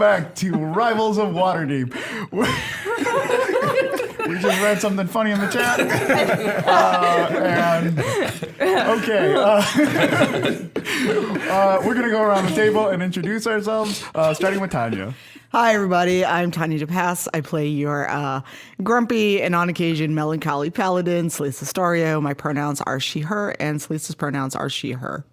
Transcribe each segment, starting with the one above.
back to Rivals of Waterdeep. We just read something funny in the chat. We're going to go around the table and introduce ourselves, starting with Tanya. Hi, everybody. I'm Tanya DePass. I play your grumpy and on occasion melancholy paladin, Celeste Astorio. My pronouns are she, her, and Celeste's pronouns are she, her.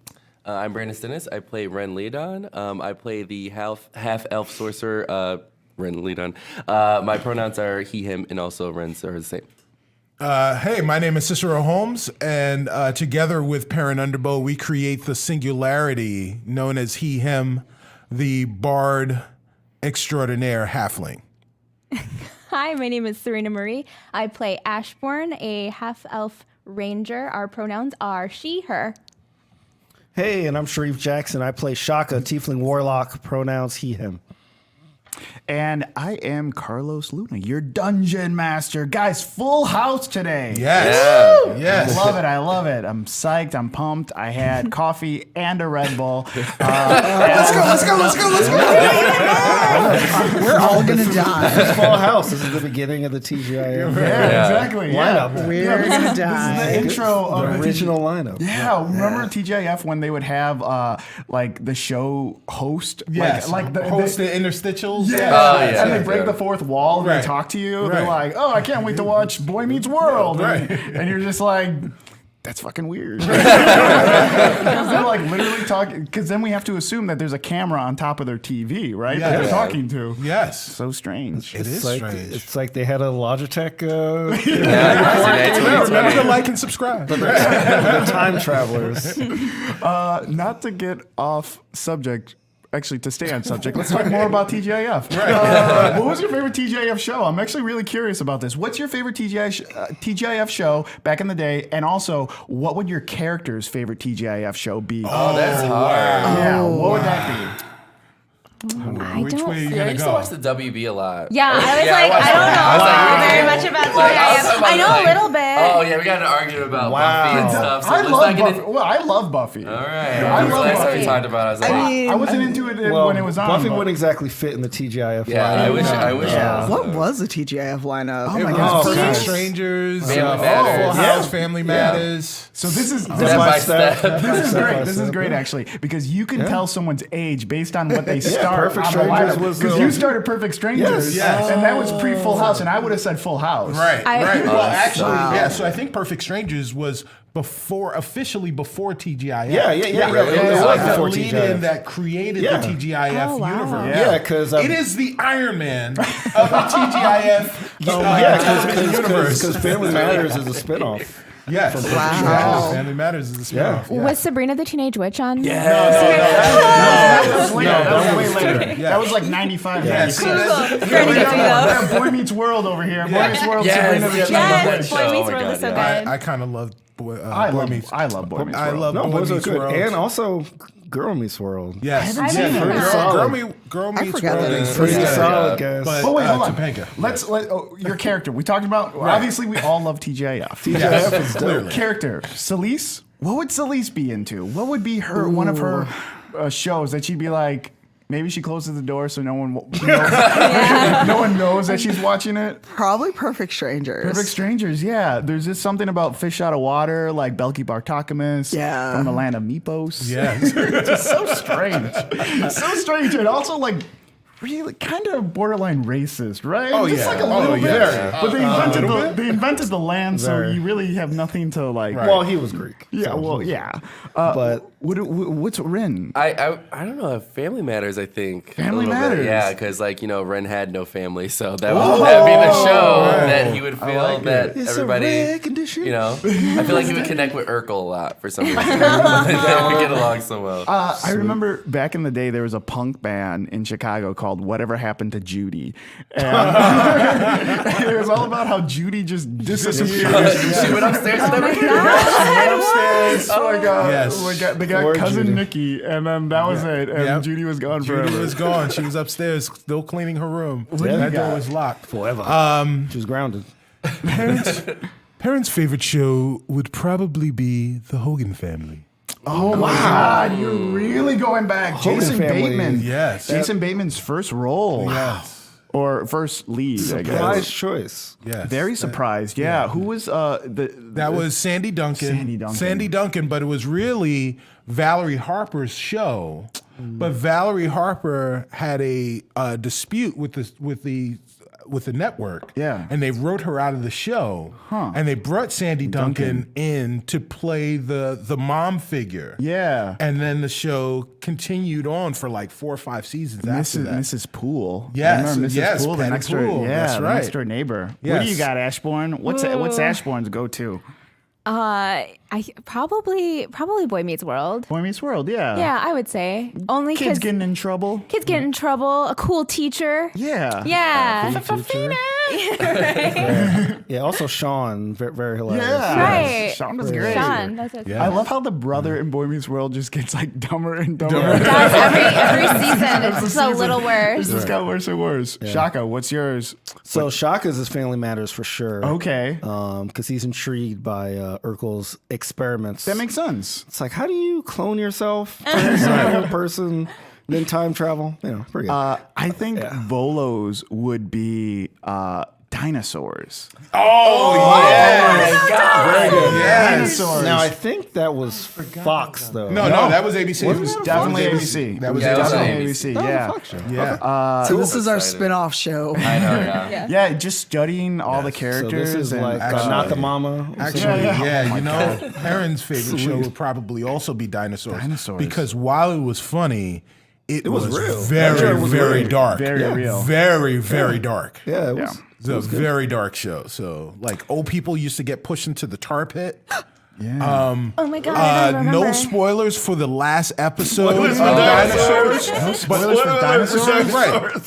I'm Brandon Stennis. I play Ren Leadon. I play the half-elf sorcerer, Ren Leadon. My pronouns are he, him, and also Ren's are the same. Hey, my name is Cicero Holmes, and together with Perrin Underbow, we create the singularity known as he, him, the bard extraordinaire halfling. Hi, my name is Surena Marie. I play Ashbourne, a half-elf ranger. Our pronouns are she, her. Hey, and I'm Shareef Jackson. I play Shaka, tiefling warlock, pronouns he, him. And I am Carlos Luna, your dungeon master. Guys, full house today. Yes. Yeah. Yes. I love it. I'm psyched. I'm pumped. I had coffee and a Red Bull. Let's go. We're all going to die. Full house. This is the beginning of the TGIF. Yeah, exactly. Lineup. Yeah. We're going to die. This is the intro of The original lineup. Yeah, remember TGIF when they would have like the show host? Yes. Like the host the interstitials. Yeah. yeah. And they break the fourth wall and Right. they talk to you. Right. They're like, oh, I can't wait to watch Boy Meets World. Right. And you're just like, that's fucking weird. They're like literally talking, because then we have to assume that there's a camera on top of their TV, right? Yeah. That they're Yeah. talking to. Yes. So strange. It is strange. It's like they had a Logitech Remember to like and subscribe. the time travelers. Not to get off subject, actually to stay on subject, let's talk more about TGIF. What was your favorite TGIF show? I'm actually really curious about this. What's your favorite TGIF show back in the day? And also, what would your character's favorite TGIF show be? Oh, that's hard. Yeah, what would that be? Which way are you Yeah, I gonna used to go? watch the WB a lot. Yeah, I was Yeah, like, watched I don't that. know I was like, very much about TGIF. I know a little bit. Oh, yeah, we got an argument about Buffy and stuff. So I let's love not get Buffy. into... Well, I love Buffy. All right. I love Last time Buffy. we talked about it, I was like, I wasn't into it Well, when it was on. Buffy but- wouldn't exactly fit in the TGIF yeah, lineup. I wish it was. What was the TGIF lineup? Oh my It God. was Perfect Perfect Strangers, Family Full Matters. House, Family Matters. So this is Step by step. This is Step great. by This is step. great, actually, because you can tell someone's age based on what they start. Perfect on the Strangers lineup. was, Because you started Perfect Strangers, Yes. and that was pre-Full House, and I would have said Full House. Right. I- Well, actually, yeah. So I think Perfect Strangers was officially before TGIF. Yeah. It It was was like the before lead TGIF. in that created Yeah. the TGIF Oh, wow. universe. Yeah, because It is the Iron Man of the TGIF television universe. because Family Matters is a spinoff. Yes. Wow. Family Matters is the Yeah. spinoff. Was Sabrina the Teenage Witch on? That was later. That was way later. Yeah. That was like 95, Yeah, 96. see, that's- Yeah, Boy Meets World over here. Boy Meets World, Yes, Sabrina the yes, Teenage Yes, Witch. Boy Meets Oh my World is God, so yeah. good. I kind of love Boy I Meets. love Boy Meets I World. love No, Boy boys are Meets good. World. And also Girl Meets World. Yes. I haven't seen Girl, that. Girl Meets forgot World that is it Pretty pretty solid, good. guys. But wait, hold on. Topanga. Your character. We talked about, obviously we all love TGIF. TGIF is dope. Clearly. Character, Celeste, what would Celeste be into? What would be her one of her shows that she'd be like, maybe she closes the door so no one knows that she's watching it? Probably Perfect Strangers. Perfect Strangers, yeah. There's just something about Fish Out of Water, like Belky Bartakamus Yeah. from the land of Mypos. Yes. It's just so strange. So strange. And also like really kind of borderline racist, right? Oh, Just yeah. like a Oh, little bit. yeah. But little they invented the land, so Very. you really have nothing to like. Right. Well, he was Greek. Yeah, so- well, yeah. But- what's Ren? I don't know. Family Matters, I think. Family A little Matters. bit. Yeah, because Ren had no family, so that would be the show that he would feel like that It's everybody, a rare condition. I feel like he would connect with Urkel a lot for some reason. They would get along so well. I remember back in the day there was a punk band in Chicago called Whatever Happened to Judy. And it was all about how Judy just disappeared. She went upstairs and never came Upstairs. Oh my god. Yes. They got Poor cousin Judy. Nikki, and then that was it. And Yep. Judy was gone Judy forever. was gone. She was upstairs still cleaning her room. do you That got? door was locked. Forever. She was grounded. Parents' favorite show would probably be The Hogan Family. Oh my God, you're really going back. Hogan Jason family. Bateman. Yes. Jason Bateman's first role. Yes. Or first lead, I guess. Surprise choice. Yes. Very surprised. Yeah. Who was That was Sandy Duncan. Sandy Duncan. But it was really Valerie Harper's show. But Valerie Harper had a dispute with the network. Yeah. And they wrote her out of the show. Huh. And they brought Sandy Duncan in to play the mom figure. Yeah. And then the show continued on for like 4 or 5 seasons after that. Mrs. Poole. Yes, I remember Mrs. yes, Poole, the Patty next door, Poole, that's the right. next door neighbor. What Yes. do you got, Ashbourne? What's Ashbourne's go-to? I probably Boy Meets World. Boy Meets World, yeah. Yeah, I would say only Kids because getting in trouble. kids get in trouble. A cool teacher. Yeah. Yeah. Yeah, also Sean, very hilarious. Yeah. Right. Sean was great. Sean. That's what I love how the brother in Boy Meets World just gets like dumber and dumber. Guys, every season it's just a little worse. It's just got worse and worse. Shaka, what's yours? So Shaka's is Family Matters for sure. Okay. Because he's intrigued by Urkel's experiments. That makes sense. It's like, how do you clone yourself, turn yourself into a person, then time travel? Pretty good. I think Volos would be dinosaurs. Oh, yeah. Very good. Yes. Dinosaurs. Now, I think that was Fox, though. No, that was ABC. Wasn't It was that Definitely that ABC. That was Yeah, it was definitely ABC. ABC. That was a Yeah. Fox show. Yeah. So this is our excited. spin-off show. I know, yeah. Yeah, just studying all the So characters. this is and, like Not the Mama. Actually, Yeah. you know, Aaron's favorite show would probably also be Dinosaurs. Dinosaurs. Because while it was funny, it was real. very, That show was very real. dark. Very real. Very, very dark. Yeah, it was. It's a very dark show. So, like, old people used to get pushed into the tar pit. Yeah. Oh my god, I don't remember. No spoilers for the last episode of Dinosaurs. Dinosaurs. No spoilers for dinosaurs.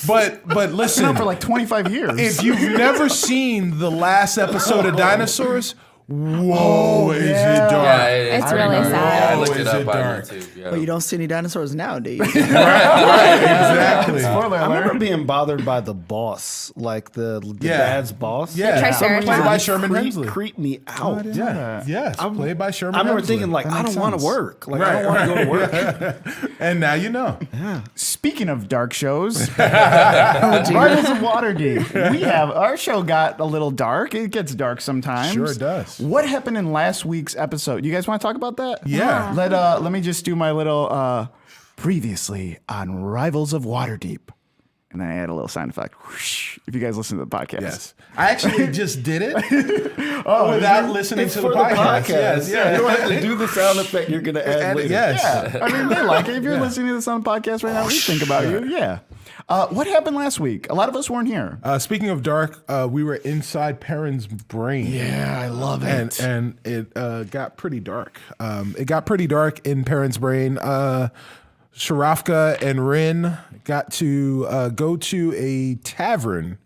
Right. But listen, Been on for like 25 years. if you've never seen the last episode of Dinosaurs, whoa, is it dark? Yeah, It's really remember. sad. Yeah, I Oh, looked it is up it on dark? YouTube. Yeah. But you don't see any dinosaurs now, do you? Exactly. Spoiler I remember alert. being bothered by the boss, like the Yeah. dad's boss. Yeah, Triceratops. played by Sherman Hemsley. Creeped me out. Yeah, yes, played by Sherman. I remember Hemsley. thinking, like, I makes don't want sense. to work. Like, I don't want to go to work. and now you know. Speaking of dark shows, Rivals of Waterdeep. We have our show got a little dark. It gets dark sometimes. Sure it does. What happened in last week's episode? You guys want to talk about that? Yeah. Let me just do my little previously on Rivals of Waterdeep. And then I add a little sound effect. Whoosh, if you guys listen to the podcast. Yes, I actually just did it without listening It's to for the the podcast. podcast. Yes, You don't have to do the sound effect you're going to add later. yes. Yeah. I mean, they like it. If you're listening to this on the podcast right now, we think about you. Yeah. What happened last week? A lot of us weren't here. Speaking of dark, we were inside Perrin's brain. Yeah, I love it. And it got pretty dark. It got pretty dark in Perrin's brain. Sharafka and Rin got to go to a tavern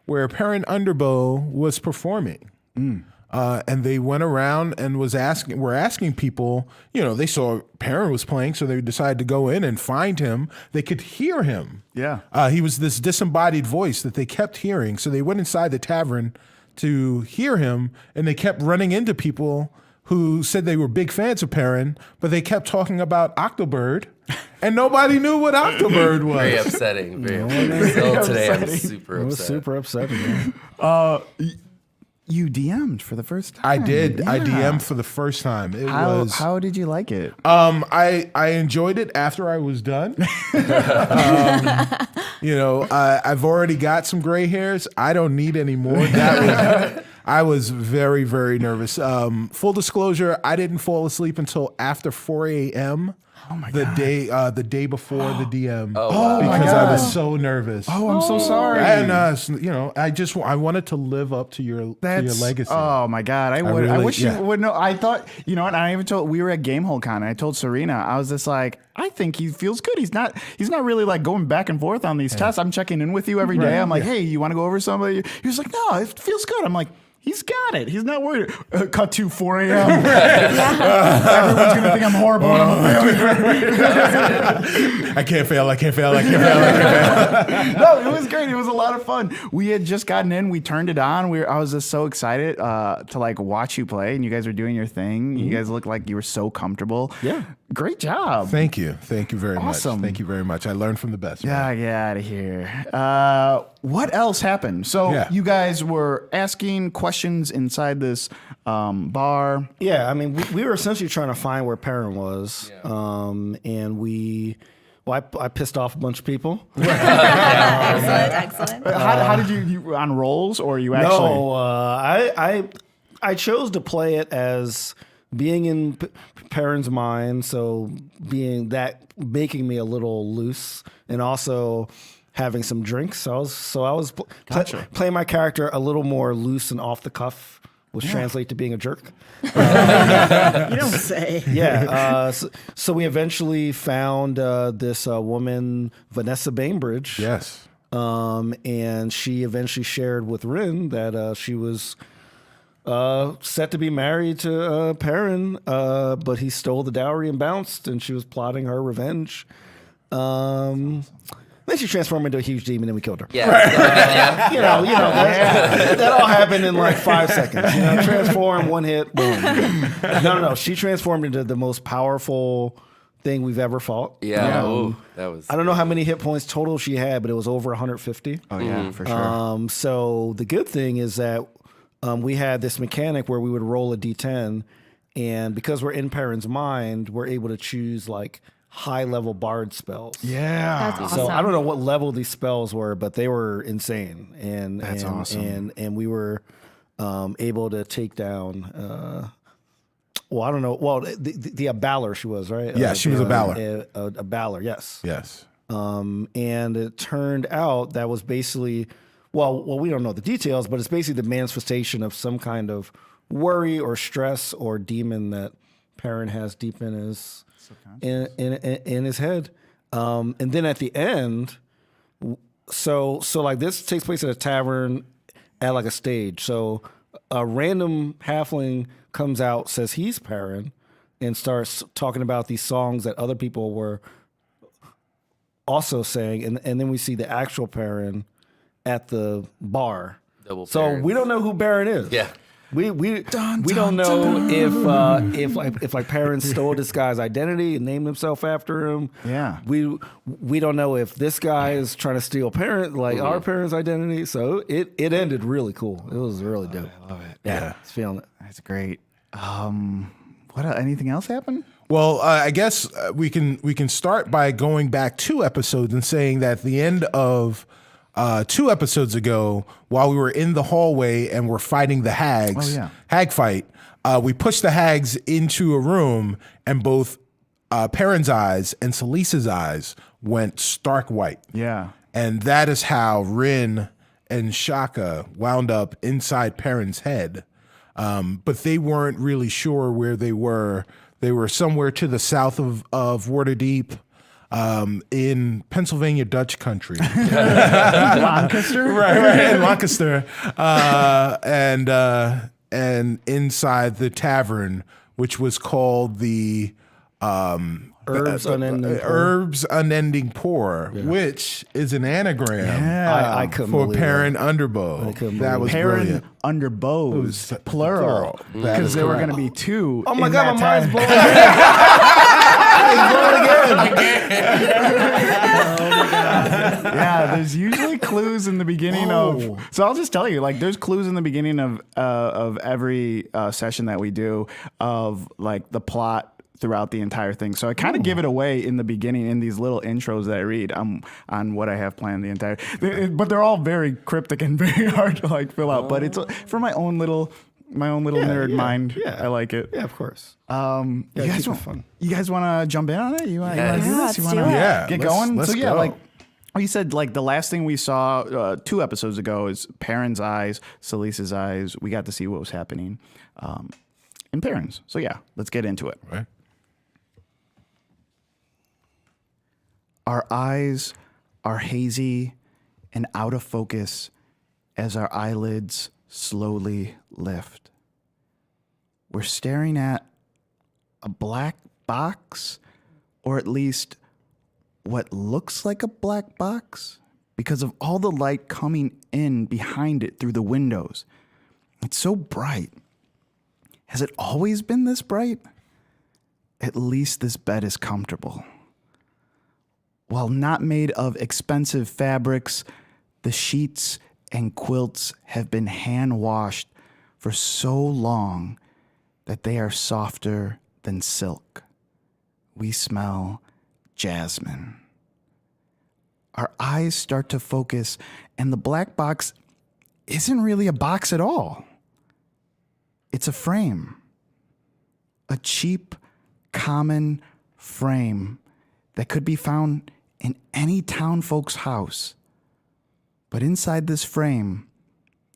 where Perrin Underbow was performing. And they went around and were asking people, they saw Perrin was playing, so they decided to go in and find him. They could hear him. Yeah. He was this disembodied voice that they kept hearing. So they went inside the tavern to hear him, and they kept running into people who said they were big fans of Perrin, but they kept talking about Octobird, and nobody knew what Octobird was. Very upsetting. Very upsetting. Still today, I'm super It was upset. super upsetting. Man. You DM'd for the first time. I did. I Yeah. DM'd for the first time. It was. How did you like it? I enjoyed it after I was done. I've already got some gray hairs. I don't need any more. I was very, very nervous. Full disclosure, I didn't fall asleep until after 4 a.m. Oh my the God. day before the DM. Oh, wow. Because I was so nervous. Oh, I'm so sorry. And I wanted to live up to your legacy. Oh my God! I really- wish yeah. you would know. I thought, and I even told. We were at Gamehole Con, and I told Surena, I was just like, I think he feels good. He's not really like going back and forth on these tests. I'm checking in with you every day. I'm like, hey, you want to go over somebody? He was like, no, it feels good. I'm like, He's got it. He's not worried. Cut to 4 a.m. Everyone's going to think I'm horrible. And I'm a failure. I can't fail. No, it was great. It was a lot of fun. We had just gotten in. We turned it on. I was just so excited to like watch you play, and you guys were doing your thing. You guys looked like you were so comfortable. Yeah. Great job. Thank you very Awesome. much. Thank you very much. I learned from the best. Yeah, man. get out of here. What else happened? So Yeah. you guys were asking questions inside this bar. Yeah, I mean, we were essentially trying to find where Perrin was, and I pissed off a bunch of people. Excellent. How did you on rolls, or you actually? No, I chose to play it as being in Perrin's mind, so making me a little loose, and also having some drinks. So I was playing my character a little more loose and off the cuff, which translate to being a jerk. You don't say. Yeah. So we eventually found this woman, Vanessa Bainbridge. Yes. And she eventually shared with Rin that she was set to be married to Perrin, but he stole the dowry and bounced, and she was plotting her revenge. Then she transformed into a huge demon, and we killed her. Yeah. That all happened in like 5 seconds. Transform, one hit, boom. No. She transformed into the most powerful thing we've ever fought. Yeah. Ooh, that was. I don't know how many hit points total she had, but it was over 150. Oh yeah, for sure. So the good thing is that we had this mechanic where we would roll a d10, and because we're in Perrin's mind, we're able to choose like high-level bard spells. Yeah. That's awesome. So I don't know what level these spells were, but they were insane, and That's awesome. And we were able to take down. Well, I don't know. Well, the Aballer she was, right? Yeah, she was a Baller. A Baller, yes. Yes. And it turned out that was basically, well, we don't know the details, but it's basically the manifestation of some kind of worry or stress or demon that Perrin has deep in his in his head. And then at the end, so like this takes place at a tavern at like a stage. So a random halfling comes out, says he's Perrin, and starts talking about these songs that other people were also saying, and then we see the actual Perrin at the bar. Double so Perrin. we don't know who Baron is. Yeah. We don't know if like Perrin stole this guy's identity and named himself after him. Yeah. We don't know if this guy is trying to steal our parents' identity. So it ended really cool. It was really dope. I love it. Yeah, it's feeling it. That's great. Anything else happen? Well, I guess we can start by going back 2 episodes and saying that at the end of 2 episodes ago, while we were in the hallway and we're fighting the hags, hag fight, we pushed the hags into a room, and both Perrin's eyes and Celisa's eyes went stark white. Yeah. And that is how Rin and Shaka wound up inside Perrin's head. But they weren't really sure where they were. They were somewhere to the south of Waterdeep. In Pennsylvania Dutch country. Lancaster? right, in Lancaster. And inside the tavern, which was called the Herbs Unending Pour. Herbs Unending Pour, which is an anagram I couldn't for believe Perrin that. Underbow. That was Perrin brilliant. under bows, plural. That Because is there were correct. going to be 2. Oh my in God, that my mind's time. blown. Yeah, there's usually clues in the beginning of. So I'll just tell you, like, there's clues in the beginning of every session that we do of like the plot throughout the entire thing. So I kind of give it away in the beginning in these little intros that I read on what I have planned the entire. But they're all very cryptic and very hard to like fill out. But it's for my own little nerd mind. Yeah. I like it. Yeah, of course. You guys keep it want fun. You guys want to jump in on it? You want to do this? let's You do want to it. Yeah, get let's- going? let's So yeah, go. like you said, like the last thing we saw 2 episodes ago is Perrin's eyes, Celisa's eyes. We got to see what was happening in Perrin's. So yeah, let's get into it. Right. Our eyes are hazy and out of focus as our eyelids slowly lift. We're staring at a black box, or at least what looks like a black box because of all the light coming in behind it through the windows. It's so bright. Has it always been this bright? At least this bed is comfortable. While not made of expensive fabrics, the sheets and quilts have been hand washed for so long that they are softer than silk. We smell jasmine. Our eyes start to focus, and the black box isn't really a box at all. It's a frame. A cheap, common frame that could be found in any townfolk's house. But inside this frame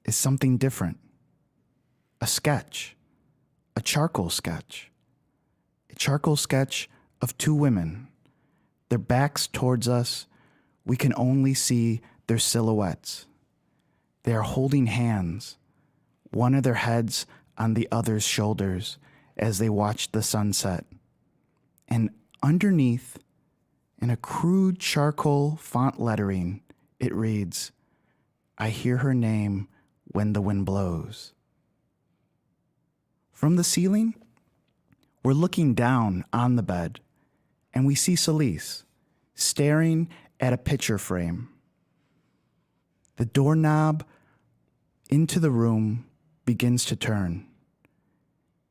is something different. A sketch. A charcoal sketch. A charcoal sketch of two women. Their backs towards us. We can only see their silhouettes. They are holding hands, one of their heads on the other's shoulders as they watch the sunset. And underneath, in a crude charcoal font lettering, it reads, "I hear her name when the wind blows." From the ceiling, we're looking down on the bed, and we see Celise staring at a picture frame. The doorknob into the room begins to turn,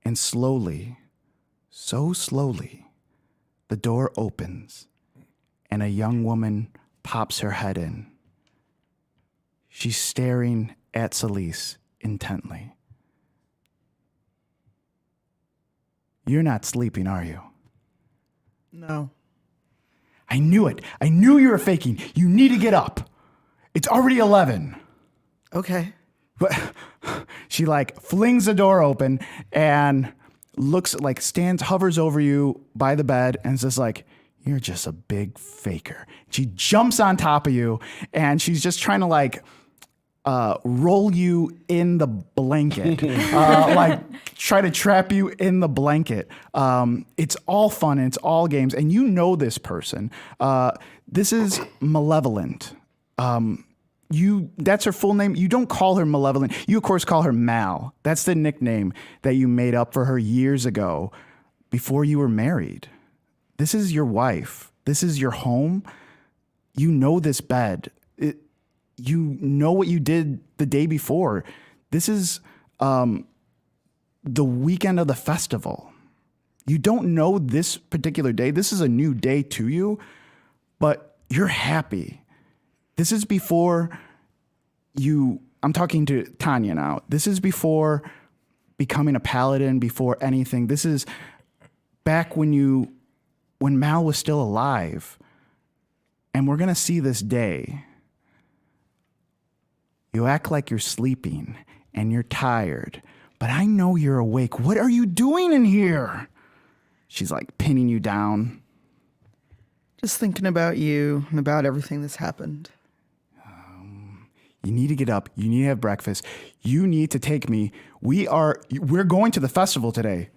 and slowly, so slowly, the door opens, and a young woman pops her head in. She's staring at Celise intently. You're not sleeping, are you? No. I knew it. I knew you were faking. You need to get up. It's already 11. Okay. But she like flings the door open and looks like hovers over you by the bed and says like, "You're just a big faker." She jumps on top of you and she's just trying to like roll you in the blanket, like try to trap you in the blanket. It's all fun and it's all games, and you know this person. This is Malevolent. That's her full name. You don't call her Malevolent. You of course call her Mal. That's the nickname that you made up for her years ago before you were married. This is your wife. This is your home. You know this bed. You know what you did the day before. This is the weekend of the festival. You don't know this particular day. This is a new day to you, but you're happy. This is before I'm talking to Tanya now. This is before becoming a paladin, before anything. This is back when Mal was still alive. And we're going to see this day. You act like you're sleeping and you're tired, but I know you're awake. What are you doing in here? She's like pinning you down. Just thinking about you and about everything that's happened. You need to get up. You need to have breakfast. You need to take me. We're going to the festival today.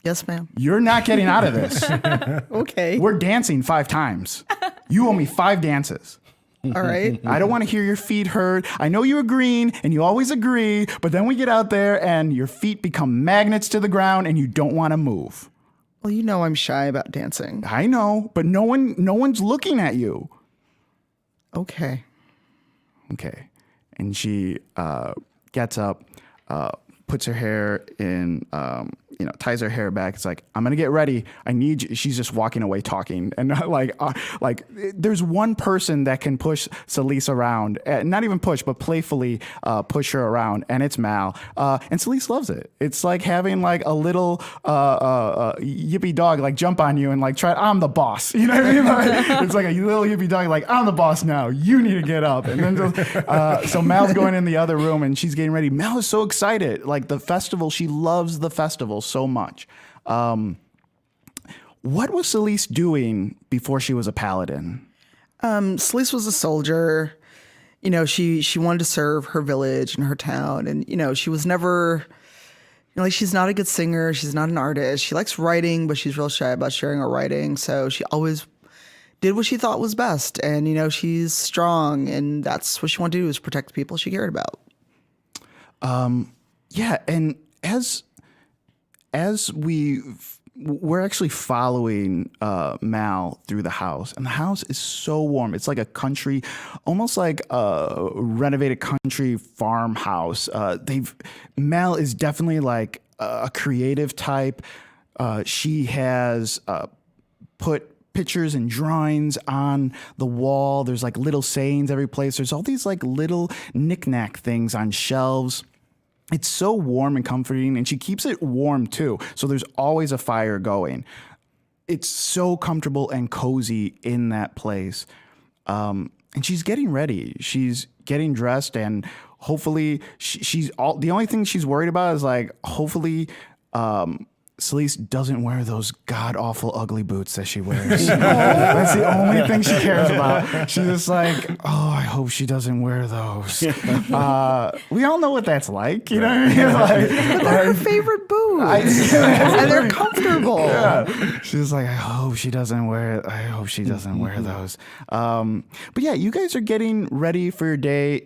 Yes, ma'am. You're not getting out of this. Okay. We're dancing 5 times. You owe me 5 dances. All right. I don't want to hear your feet hurt. I know you're agreeing, and you always agree, but then we get out there and your feet become magnets to the ground and you don't want to move. Well, you know I'm shy about dancing. I know, but no one's looking at you. Okay. Okay. And she gets up, puts her hair in, ties her hair back. It's like, "I'm going to get ready. I need you." She's just walking away talking. And like there's one person that can push Celise around, not even push, but playfully push her around. And it's Mal. And Celise loves it. It's like having like a little yippy dog, like jump on you and like try, "I'm the boss." You know what I mean? Like, it's like a little yippy dog, like, "I'm the boss now. You need to get up." And then so Mal's going in the other room and she's getting ready. Mal is so excited. Like the festival, she loves the festival so much. What was Celise doing before she was a paladin? Celise was a soldier you know, she wanted to serve her village and her town, and you know, she was never, you know, like she's not a good singer, she's not an artist. She likes writing, but she's real shy about sharing her writing. So she always did what she thought was best, and you know, she's strong, and that's what she wanted to do, is protect the people she cared about. Yeah, and as we're actually following Mal through the house, and the house is so warm. It's like a country, almost like a renovated country farmhouse. Mal is definitely like a creative type. She has put pictures and drawings on the wall. There's like little sayings every place. There's all these like little knick-knack things on shelves. It's so warm and comforting, and she keeps it warm too. So there's always a fire going. It's so comfortable and cozy in that place. And she's getting ready. She's getting dressed, and hopefully the only thing she's worried about is like, hopefully, Celeste doesn't wear those god-awful ugly boots that she wears. That's the only thing she cares about. She's just like, oh, I hope she doesn't wear those. We all know what that's like, you know what I mean? Like, But they're her favorite boots, and they're comfortable. yeah. She's like, I hope she doesn't wear those. But yeah, you guys are getting ready for your day.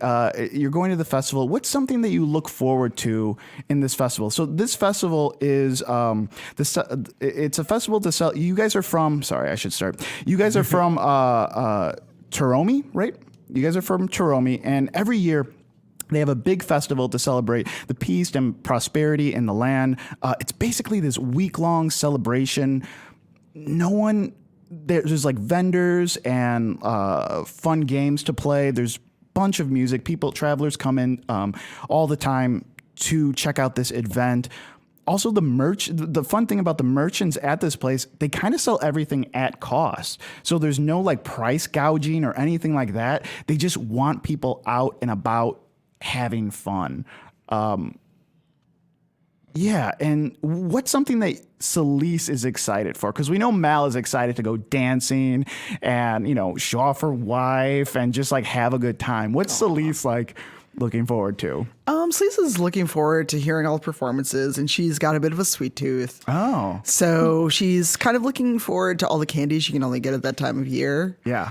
You're going to the festival. What's something that you look forward to in this festival? So this festival is it's a festival to sell. You guys are from, sorry, I should start. You guys are from Turomi, right? You guys are from Turomi, and every year they have a big festival to celebrate the peace and prosperity in the land. It's basically this week-long celebration. There's like vendors and fun games to play. There's a bunch of music. Travelers come in all the time to check out this event. Also, the fun thing about the merchants at this place, they kind of sell everything at cost. So there's no like price gouging or anything like that. They just want people out and about having fun. Yeah, and what's something that Celeste is excited for? Because we know Mal is excited to go dancing and, you know, show off her wife and just like have a good time. What's Celeste like looking forward to? Celeste is looking forward to hearing all the performances, and she's got a bit of a sweet tooth. Oh. So she's kind of looking forward to all the candy she can only get at that time of year. Yeah.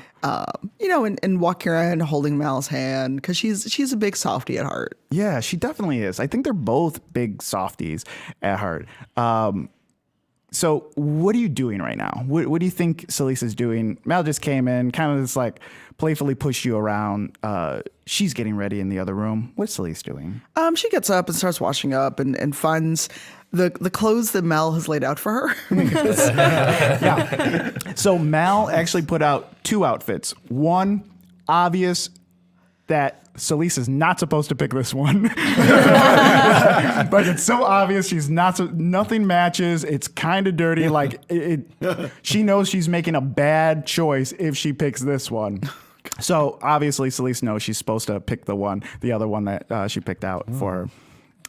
You know, and walking around holding Mal's hand, because she's a big softie at heart. Yeah, she definitely is. I think they're both big softies at heart. So what are you doing right now? What do you think Celeste is doing? Mal just came in, kind of just like playfully pushed you around. She's getting ready in the other room. What's Celeste doing? She gets up and starts washing up and finds the clothes that Mal has laid out for her. Yeah. So Mal actually put out two outfits. One, obvious that Celeste is not supposed to pick this one. But it's so obvious she's nothing matches. It's kind of dirty. Like she knows she's making a bad choice if she picks this one. So obviously Celeste knows she's supposed to pick the other one that she picked out for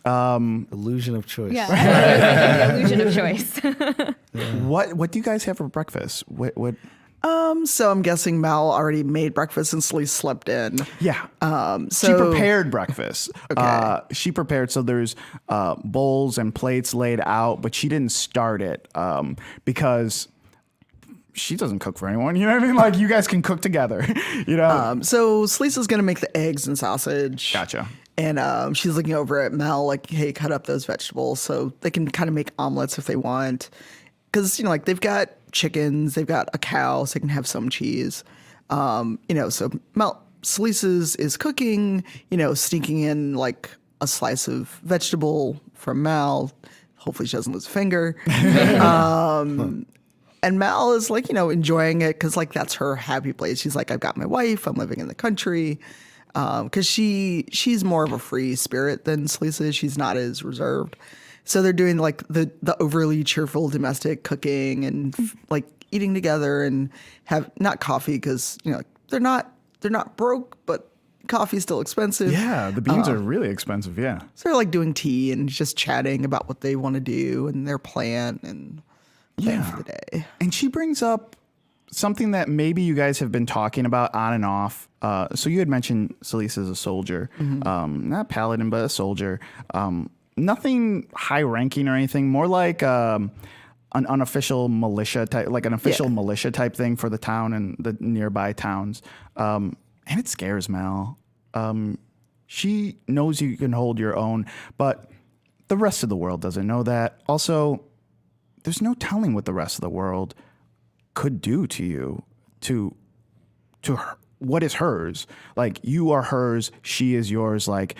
her. Illusion of choice. Yeah, illusion of choice. What do you guys have for breakfast? What? So I'm guessing Mal already made breakfast and Celeste slept in. Yeah. So she prepared breakfast. Okay. She prepared, so there's bowls and plates laid out, but she didn't start it because she doesn't cook for anyone. You know what I mean? Like, you guys can cook together. You know. So Celeste is gonna make the eggs and sausage. Gotcha. And she's looking over at Mal like, hey, cut up those vegetables so they can kind of make omelets if they want. Because, you know, like they've got chickens, they've got a cow, so they can have some cheese. You know, so Celeste is cooking, you know, sneaking in like a slice of vegetable from Mal. Hopefully she doesn't lose a finger. And Mal is like, you know, enjoying it because like that's her happy place. She's like, I've got my wife, I'm living in the country. Because she's more of a free spirit than Celeste is. She's not as reserved. So they're doing like the overly cheerful domestic cooking and like eating together and have not coffee because, you know, they're not broke, but coffee's still expensive. Yeah, the beans are really expensive. Yeah. So they're like doing tea and just chatting about what they want to do and their plan and plan for the day. And she brings up something that maybe you guys have been talking about on and off. So you had mentioned Celise as a soldier, not paladin, but a soldier. Nothing high ranking or anything, more like an unofficial militia type, like an official militia type thing for the town and the nearby towns. And it scares Mel. She knows you can hold your own, but the rest of the world doesn't know that. Also, there's no telling what the rest of the world could do to you, to her, what is hers. Like, you are hers, she is yours. Like,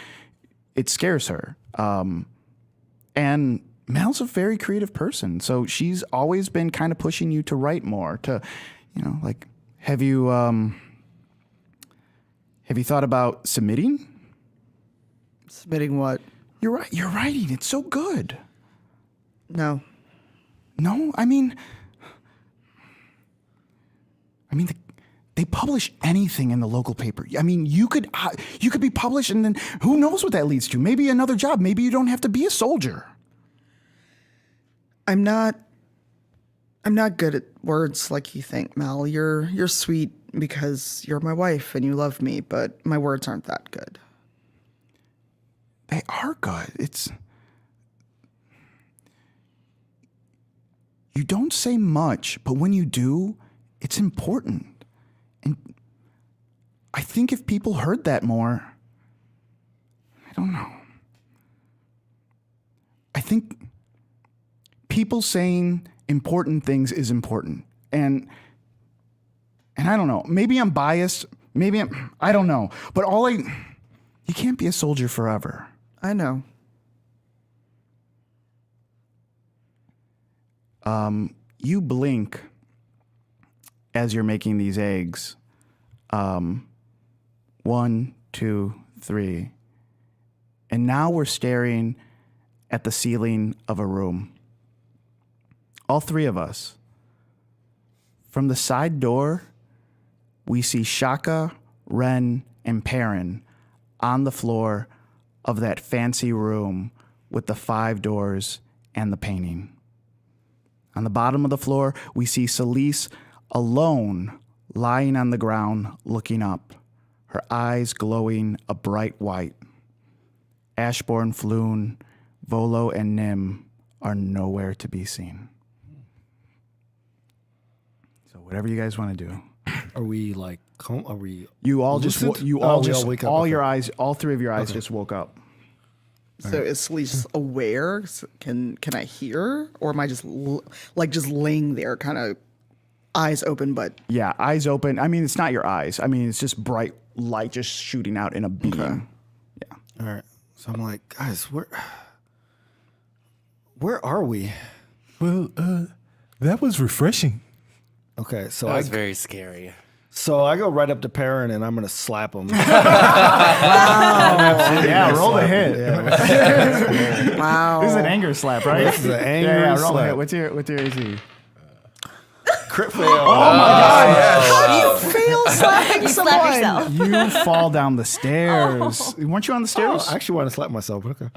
it scares her. And Mel's a very creative person, so she's always been kind of pushing you to write more. To, like, have you thought about submitting? Submitting what? You're right. You're writing. It's so good. No. No, I mean, they publish anything in the local paper. I mean, you could be published, and then who knows what that leads to? Maybe another job. Maybe you don't have to be a soldier. I'm not good at words like you think, Mel. You're sweet because you're my wife and you love me, but my words aren't that good. They are good. You don't say much, but when you do, it's important. And I think if people heard that more, I don't know. I think people saying important things is important. And I don't know. Maybe I'm biased. I don't know. But you can't be a soldier forever. I know. You blink as you're making these eggs. 1, 2, 3. And now we're staring at the ceiling of a room. All three of us. From the side door, we see Shaka, Ren, and Perrin on the floor of that fancy room with the 5 doors and the painting. On the bottom of the floor, we see Celise alone lying on the ground looking up, her eyes glowing a bright white. Ashbourne, Floon, Volo, and Nim are nowhere to be seen. So whatever you guys want to do. Are we like? Are we? You all just wake up. your eyes, all three of your eyes just woke up. So is Celise aware? Can I hear, or am I just just laying there, kind of eyes open? But Yeah, eyes open. I mean, it's not your eyes. I mean, it's just bright light just shooting out in a beam. Okay. Yeah. All right. So I'm like, guys, where are we? Well, that was refreshing. Okay, so That was very scary. So I go right up to Perrin and I'm gonna slap him. Yeah, roll the hit. wow, This is an anger slap, right? This is an angry roll the slap. hit. What's your AC? Crit fail. how do you fail slapping You someone? slap yourself. You fall down the stairs. Weren't you on the stairs? I actually want to slap myself. But okay.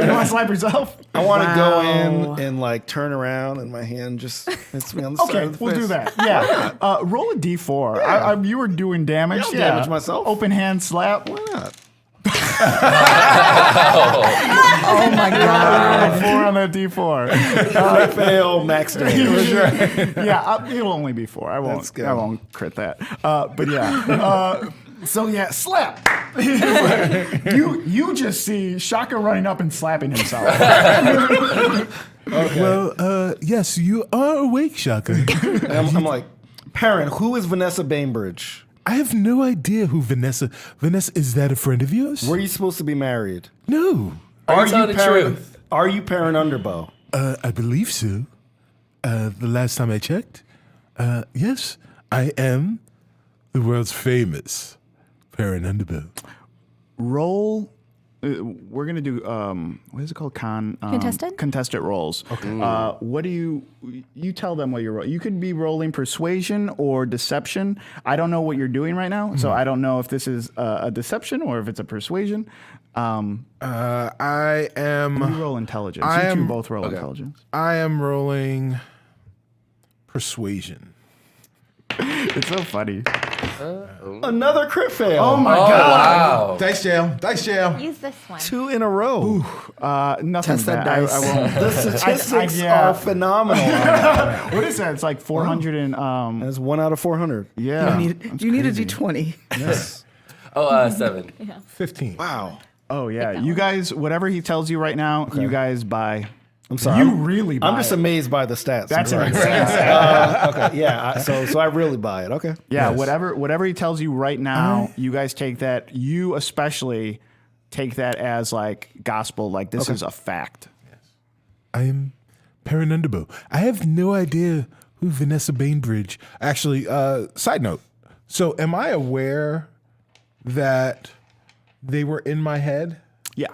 You want to slap yourself? I want to go in and like turn around and my hand just hits me on the side Okay, of the we'll face. do that. Yeah. Roll a d4. You were doing damage. I'll damage myself. Open hand slap. Why not? Oh my god! 4 on that d4. Crit fail, max damage. Yeah, it'll only be 4. I won't. That's good. I won't crit that. But yeah. So yeah, slap. you just see Shaka running up and slapping himself. Well, yes, you are awake, Shaka. And I'm like, Perrin, who is Vanessa Bainbridge? I have no idea who Vanessa. Vanessa, is that a friend of yours? Were you supposed to be married? No. Are you telling the Perrin? truth? Are you Perrin Underbow? I believe so. The last time I checked, yes, I am the world's famous Perrin Underbow. Roll. We're gonna do what is it called? Contested? Contested rolls. Okay. What do you tell them what you're rolling? You could be rolling persuasion or deception. I don't know what you're doing right now, so I don't know if this is a deception or if it's a persuasion. I am. You roll intelligence. I You two am- both roll intelligence. I am rolling persuasion. It's so funny. Another crit fail. Oh my god. Wow. Dice jail. Use this one. 2 in a row. Nothing Test that bad. dice. I won't. The statistics yeah. are phenomenal. on that. What is that? It's like 400 and That's 1 out of 400. yeah. You need a d20. Yes. 7. 15. Wow. Oh yeah. You guys, whatever he tells you right now, you guys buy. I'm sorry. You really buy I'm just it. amazed by the stats. That's I'm an sorry. insane. Okay. Yeah. So I really buy it. Okay. Yeah, Yes. whatever he tells you right now, you guys take that. You especially take that as like gospel. Like this is a fact. I am Perrin Underbow. I have no idea who Vanessa Bainbridge. Actually, side note. So, am I aware that they were in my head? Yeah.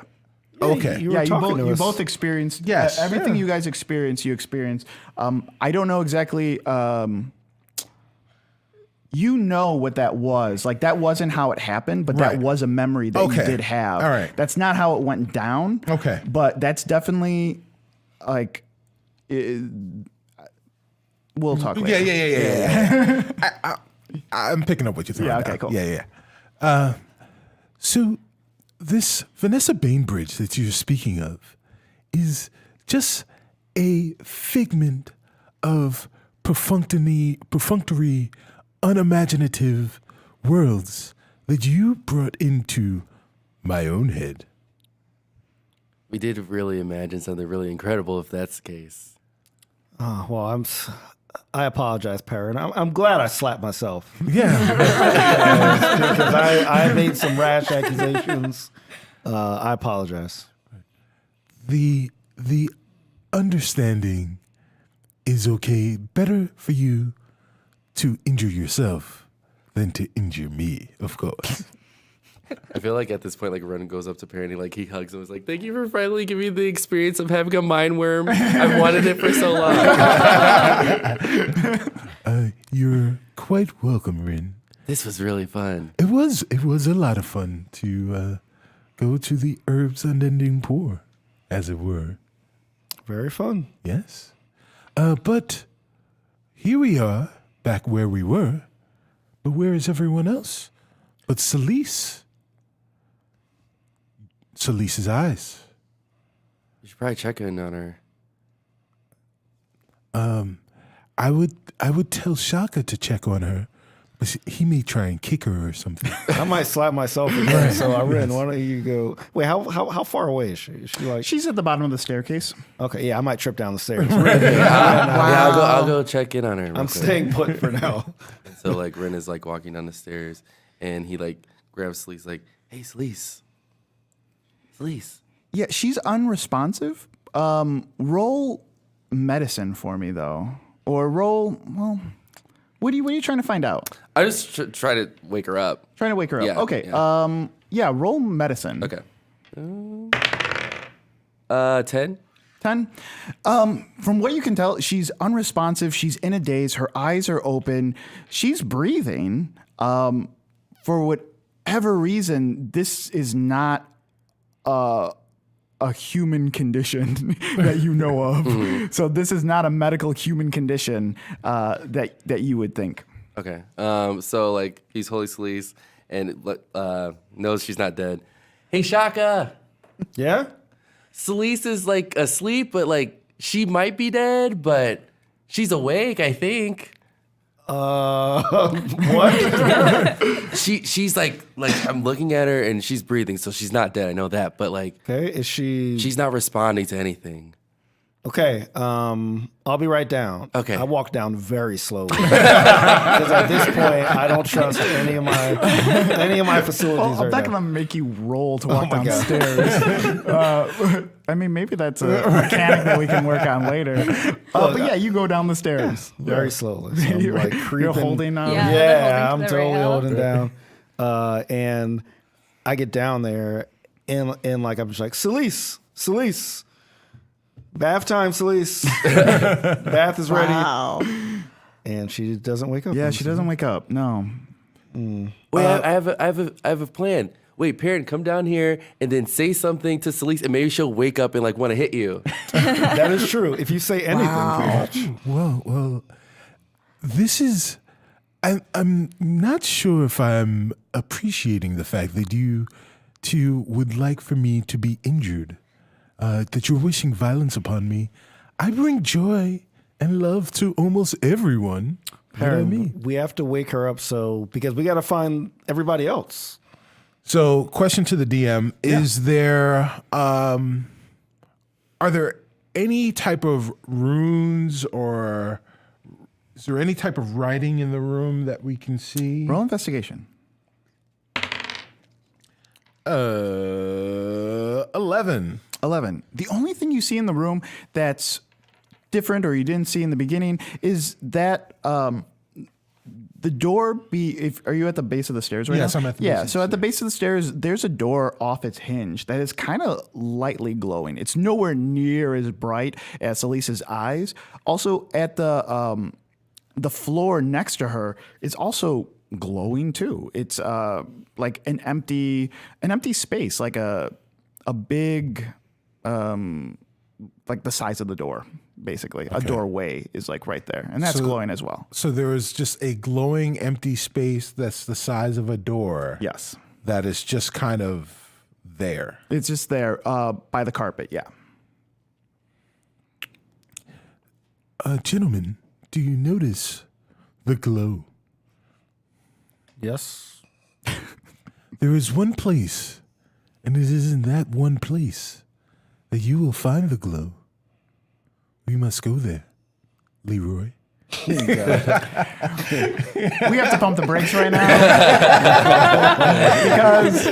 Okay. You were Yeah, talking to you us. both experienced. Yes, everything yeah. you guys experience, you experience. I don't know exactly. You know what that was. Like that wasn't how it happened, but that Right. was a memory that you Okay. did have. All right. That's not how it went down. Okay. But that's definitely like. We'll talk later. Yeah. I'm picking up what you're throwing Yeah, okay, down. cool. Yeah. So this Vanessa Bainbridge that you're speaking of is just a figment of perfunctory, unimaginative worlds that you brought into my own head. We did really imagine something really incredible if that's the case. Oh, well, I apologize, Perrin. I'm glad I slapped myself Yeah. because I made some rash accusations. I apologize. The understanding is okay. Better for you to injure yourself than to injure me, of course. I feel like at this point, like Ren goes up to Perrin, he hugs him. He's like, "Thank you for finally giving me the experience of having a mind worm. I've wanted it for so long." You're quite welcome, Rin. This was really fun. It was a lot of fun to go to the herbs unending pour, as it were. Very fun. Yes. But here we are, back where we were. But where is everyone else? But Celise. Celise's eyes. You should probably check in on her. I would tell Shaka to check on her, but he may try and kick her or something. I might slap myself again. So I ran. Why don't you go? Wait, how far away is she? Is she like? She's at the bottom of the staircase. Okay, yeah, I might trip down the stairs. Yeah, I'll go check in on her. real I'm quick. staying put for now. So like Ren is like walking down the stairs, and he like grabs Celise, like, "Hey, Celise. Yeah, she's unresponsive. Roll medicine for me though, or roll. Well, what are you trying to find out? I just try to wake her up. Trying to wake her up. Yeah, Okay. yeah. Yeah. Roll medicine. Okay. 10. 10. From what you can tell, she's unresponsive. She's in a daze. Her eyes are open. She's breathing. For whatever reason, this is not a human condition that you know of. Mm-hmm. So this is not a medical human condition that you would think. Okay. So like he's holy Celise and knows she's not dead. Hey, Shaka. Yeah. Celise is like asleep, but like she might be dead, but she's awake, I think. What? She's like I'm looking at her and she's breathing, so she's not dead. I know that, but like Okay. Is she? she's not responding to anything. Okay. I'll be right down. Okay. I walk down very slowly because at this point I don't trust any of my facilities. Well, I'm right not now. going to make you roll to walk my God. downstairs. I mean, maybe that's a mechanic that we can work on later. But yeah, you go down the stairs. Very slowly. So I'm like creeping. You're holding on. Yeah. Yeah, holding I'm to the totally rail. holding down. And I get down there and like I'm just like, Celise. Bath time, Celise. Bath is ready. Wow. And she doesn't wake up. Yeah, she doesn't wake up. No. Wait, I have a plan. Wait, Perrin, come down here and then say something to Celise, and maybe she'll wake up and like want to hit you. That is true. If you say anything, pretty much. Well, this is I'm not sure if I'm appreciating the fact that you two would like for me to be injured, that you're wishing violence upon me. I bring joy and love to almost everyone. You know what I mean? We have to wake her up because we got to find everybody else. So, question to the DM: Is there are there any type of runes or is there any type of writing in the room that we can see? Roll investigation. 11. 11. The only thing you see in the room that's different or you didn't see in the beginning is that the door are you at the base of the stairs right now? Yes, I'm at the base of the so at the base of the stairs, there's a door off its hinge that is kind of lightly glowing. It's nowhere near as bright as Elisa's eyes. Also, at the floor next to her is also glowing too. It's like an empty space, like a big like the size of the door. Basically, a doorway is like right there, and that's glowing as well. So there is just a glowing empty space that's the size of a door. Yes, that is just kind of there. It's just there by the carpet. Yeah. Gentlemen, do you notice the glow? Yes. There is one place, and it is in that one place that you will find the glow. We must go there, Leroy. We have to pump the brakes right now because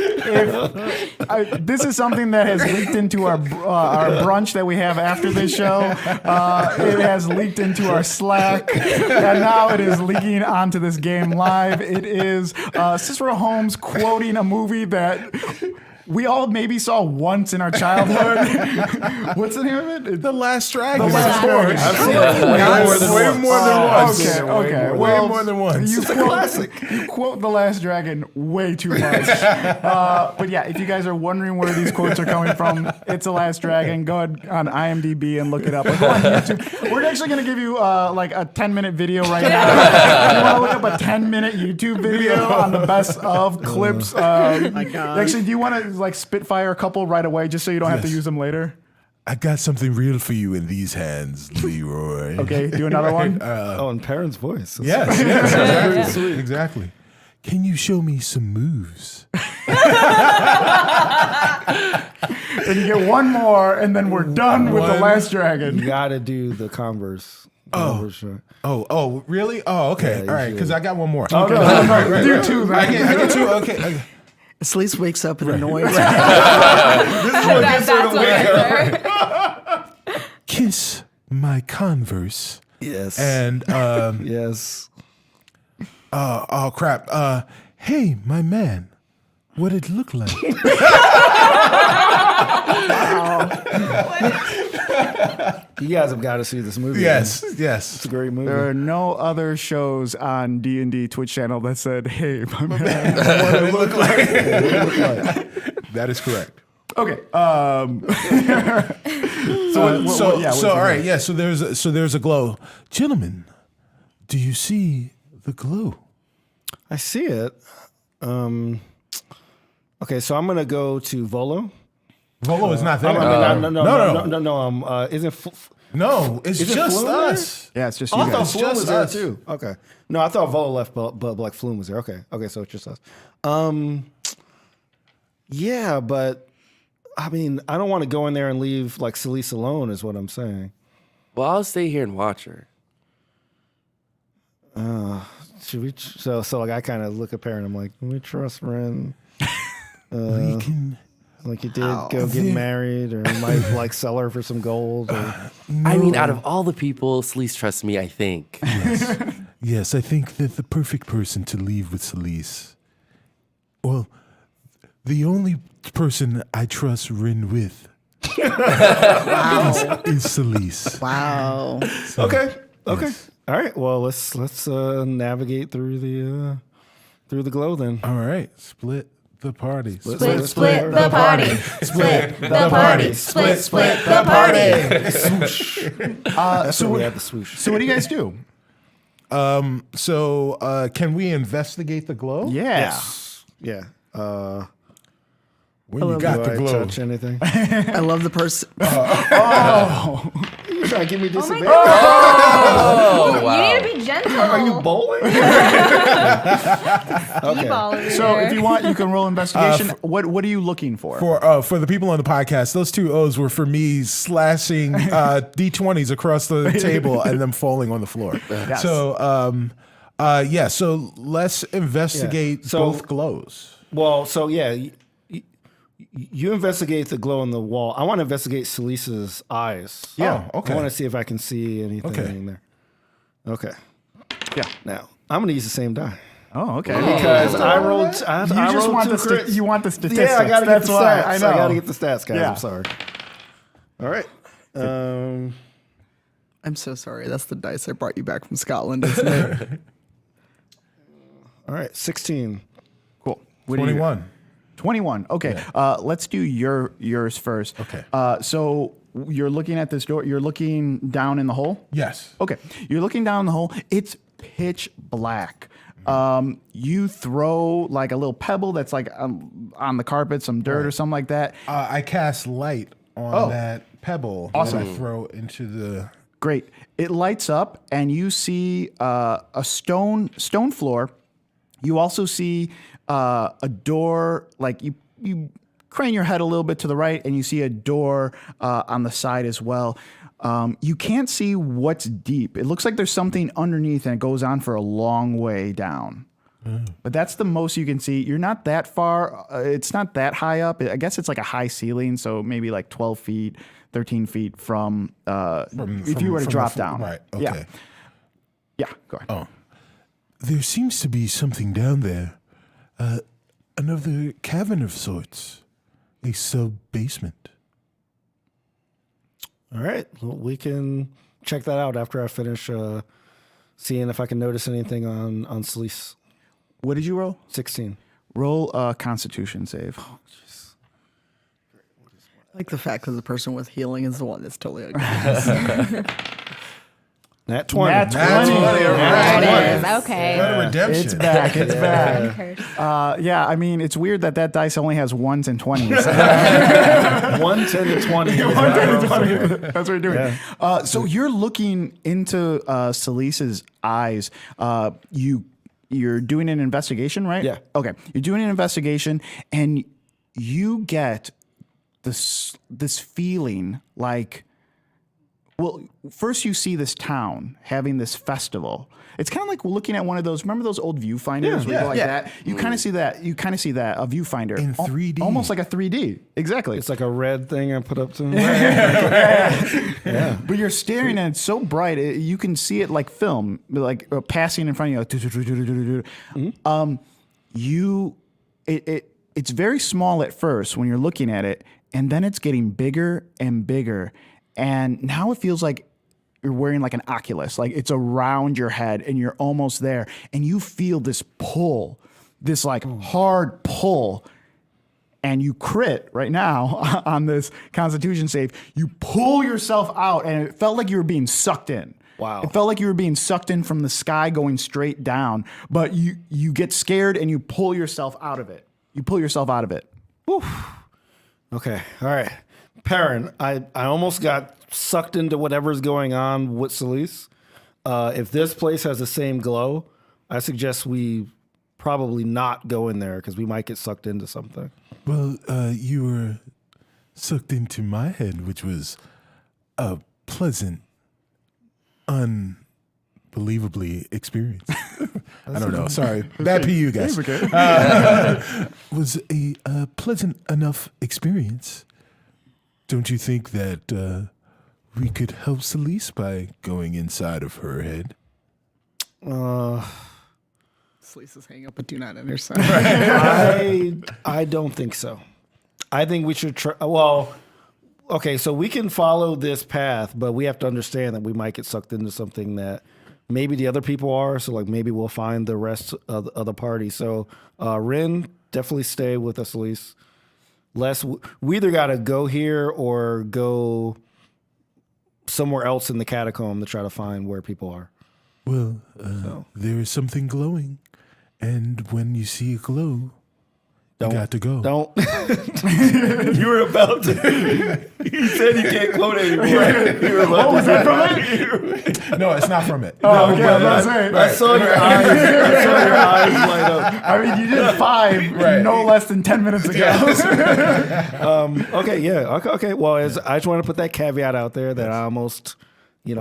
this is something that has leaked into our brunch that we have after this show. It has leaked into our Slack, and now it is leaking onto this game live. It is Cicero Holmes quoting a movie that we all maybe saw once in our childhood. What's the name of it? The Last Dragon. The Last Dragon. I've seen it way more than once. Okay. Way more than once. It's a classic. You quote The Last Dragon way too much. But yeah, if you guys are wondering where these quotes are coming from, it's The Last Dragon. Go ahead on IMDb and look it up. Or go on YouTube. We're actually going to give you like a 10-minute video right now. You want to look up a 10-minute YouTube video on the best of clips. My God. Actually, do you want to like spitfire a couple right away just so you don't have to use them later? I got something real for you in these hands, Leroy. Okay, do another one. In Perrin's voice. Yes, exactly. Exactly. Can you show me some moves? And you get one more, and then we're done with The Last Dragon. You got to do the Converse. Oh, really? Oh, okay. Yeah, all right, because I got one more. No, Right. do two, man. I get two. Okay. Sleece wakes up and annoys. Kiss my Converse. Yes. And yes. oh crap. Hey, my man, what it look like? You guys have got to see this movie. Yes. It's a great movie. There are no other shows on D&D Twitch channel that said, "Hey, my man, what it look like." That is correct. Okay. So all right, yeah. So there's a glow, gentlemen. Do you see the glow? I see it. Okay, so I'm gonna go to Volo. Volo is not there. No. No, it's Is it just Flume there? us. Yeah, it's just Oh, you I thought guys. Flume was there us. too. Okay. No, I thought Volo left, but like Flume was there. Okay, so it's just us. Yeah, but I mean, I don't want to go in there and leave like Celise alone. Is what I'm saying. Well, I'll stay here and watch her. Should we? So like I kind of look at Perrin. I'm like, can we trust Ren? We can. Like you did go get married, or you might like sell her for some gold. Or... I mean, out of all the people, Celise trusts me, I think. Yes, I think that the perfect person to leave with Celise. Well, the only person I trust Rin with is Celise. Wow. Okay. Yes. All right. Well, let's navigate through the glow then. All right, split the party. Split the party. Split the party. Split the party. So we have the swoosh. So what do you guys do? So can we investigate the glow? Yeah. Yeah. When you got the Do I glow. touch anything? I love the person. You trying to give me disadvantage? Oh, wow. You need to be gentle. Are you bowling? D-ball over So there. if you want, you can roll investigation. What are you looking for? For the people on the podcast, those 2 O's were for me slashing D20s across the table and them falling on the floor. Yes. So so let's investigate Yeah. So- both glows. Well, so yeah, you investigate the glow in the wall. I want to investigate Selisa's eyes. Yeah. Oh, okay. I want to see if I can see anything Okay. in there. Okay. Yeah. Now I'm going to use the same die Oh, okay. because I rolled. I You just rolled want 2 the crits. you want the statistics. Yeah, I got to get That's the why. stats. I know. got to get the stats, guys. Yeah. I'm sorry. All right. I'm so sorry. That's the dice I brought you back from Scotland, isn't it? All right. 16. Cool. What do you got? 21. 21. Okay. Let's do yours first. Okay. So you're looking at this door. You're looking down in the hole. Yes. Okay. You're looking down the hole. It's pitch black. You throw like a little pebble that's like on the carpet, some dirt or something like that. I cast light on that pebble that I throw into the. Great. It lights up, and you see a stone floor. You also see a door. Like you crane your head a little bit to the right, and you see a door on the side as well. You can't see what's deep. It looks like there's something underneath, and it goes on for a long way down. But that's the most you can see. You're not that far. It's not that high up. I guess it's like a high ceiling, so maybe like 12 feet, 13 feet from if you were to from drop the down. Right. Yeah. Okay. Yeah, go ahead. Oh. There seems to be something down there. Another cavern of sorts. A sub-basement. All right. Well, we can check that out after I finish seeing if I can notice anything on Celise. What did you roll? 16. Roll a Constitution save. I like the fact that the person with healing is the one that's totally ugly. Nat 20. Nat 20. There it is. Okay. What a redemption. It's back. It's back. Curse. Yeah, I mean, it's weird that dice only has 1s and 20s. 1, 10, to 20. is what I rolled so far. That's what you're doing. So you're looking into Selisa's eyes. You're doing an investigation, right? Yeah. Okay. You're doing an investigation, and you get this feeling like, well, first you see this town having this festival. It's kind of like looking at one of those. Remember those old viewfinders where you go like that? You kind of see that. You kind of see that, a viewfinder In 3D. almost like a 3D. Exactly. It's like a red thing I put up to him. But you're staring at it so bright, you can see it like film, like passing in front of you. It's very small at first when you're looking at it, and then it's getting bigger and bigger, and now it feels like you're wearing like an Oculus, like it's around your head, and you're almost there, and you feel this pull, this like hard pull. And you crit right now on this Constitution save. You pull yourself out, and it felt like you were being sucked in. Wow. It felt like you were being sucked in from the sky going straight down. But you get scared, and you pull yourself out of it. You pull yourself out of it. Okay. All right. Perrin, I almost got sucked into whatever's going on with Celise. If this place has the same glow, I suggest we probably not go in there because we might get sucked into something. Well, you were sucked into my head, which was a pleasant, unbelievably experience. I don't know. Sorry. Bad PU, guys. Was a pleasant enough experience. Don't you think that we could help Celise by going inside of her head? Selisa's hanging up a do not enter. I don't think so. I think we should try. Well, okay, so we can follow this path, but we have to understand that we might get sucked into something that maybe the other people are. So, like, maybe we'll find the rest of the party. So, Rin, definitely stay with us, Elise. Les, we either got to go here or go somewhere else in the catacomb to try to find where people are. Well, there is something glowing, and when you see a glow, you got to go. Don't. You were about to. He said he can't quote anymore. You were about Was that from it? No, it's not from it. Oh, okay. I was about to say. I saw your eyes. I saw your eyes light up. I mean, you did 5 no less than 10 minutes ago. Okay, yeah. Okay. Well, I just want to put that caveat out there that I almost,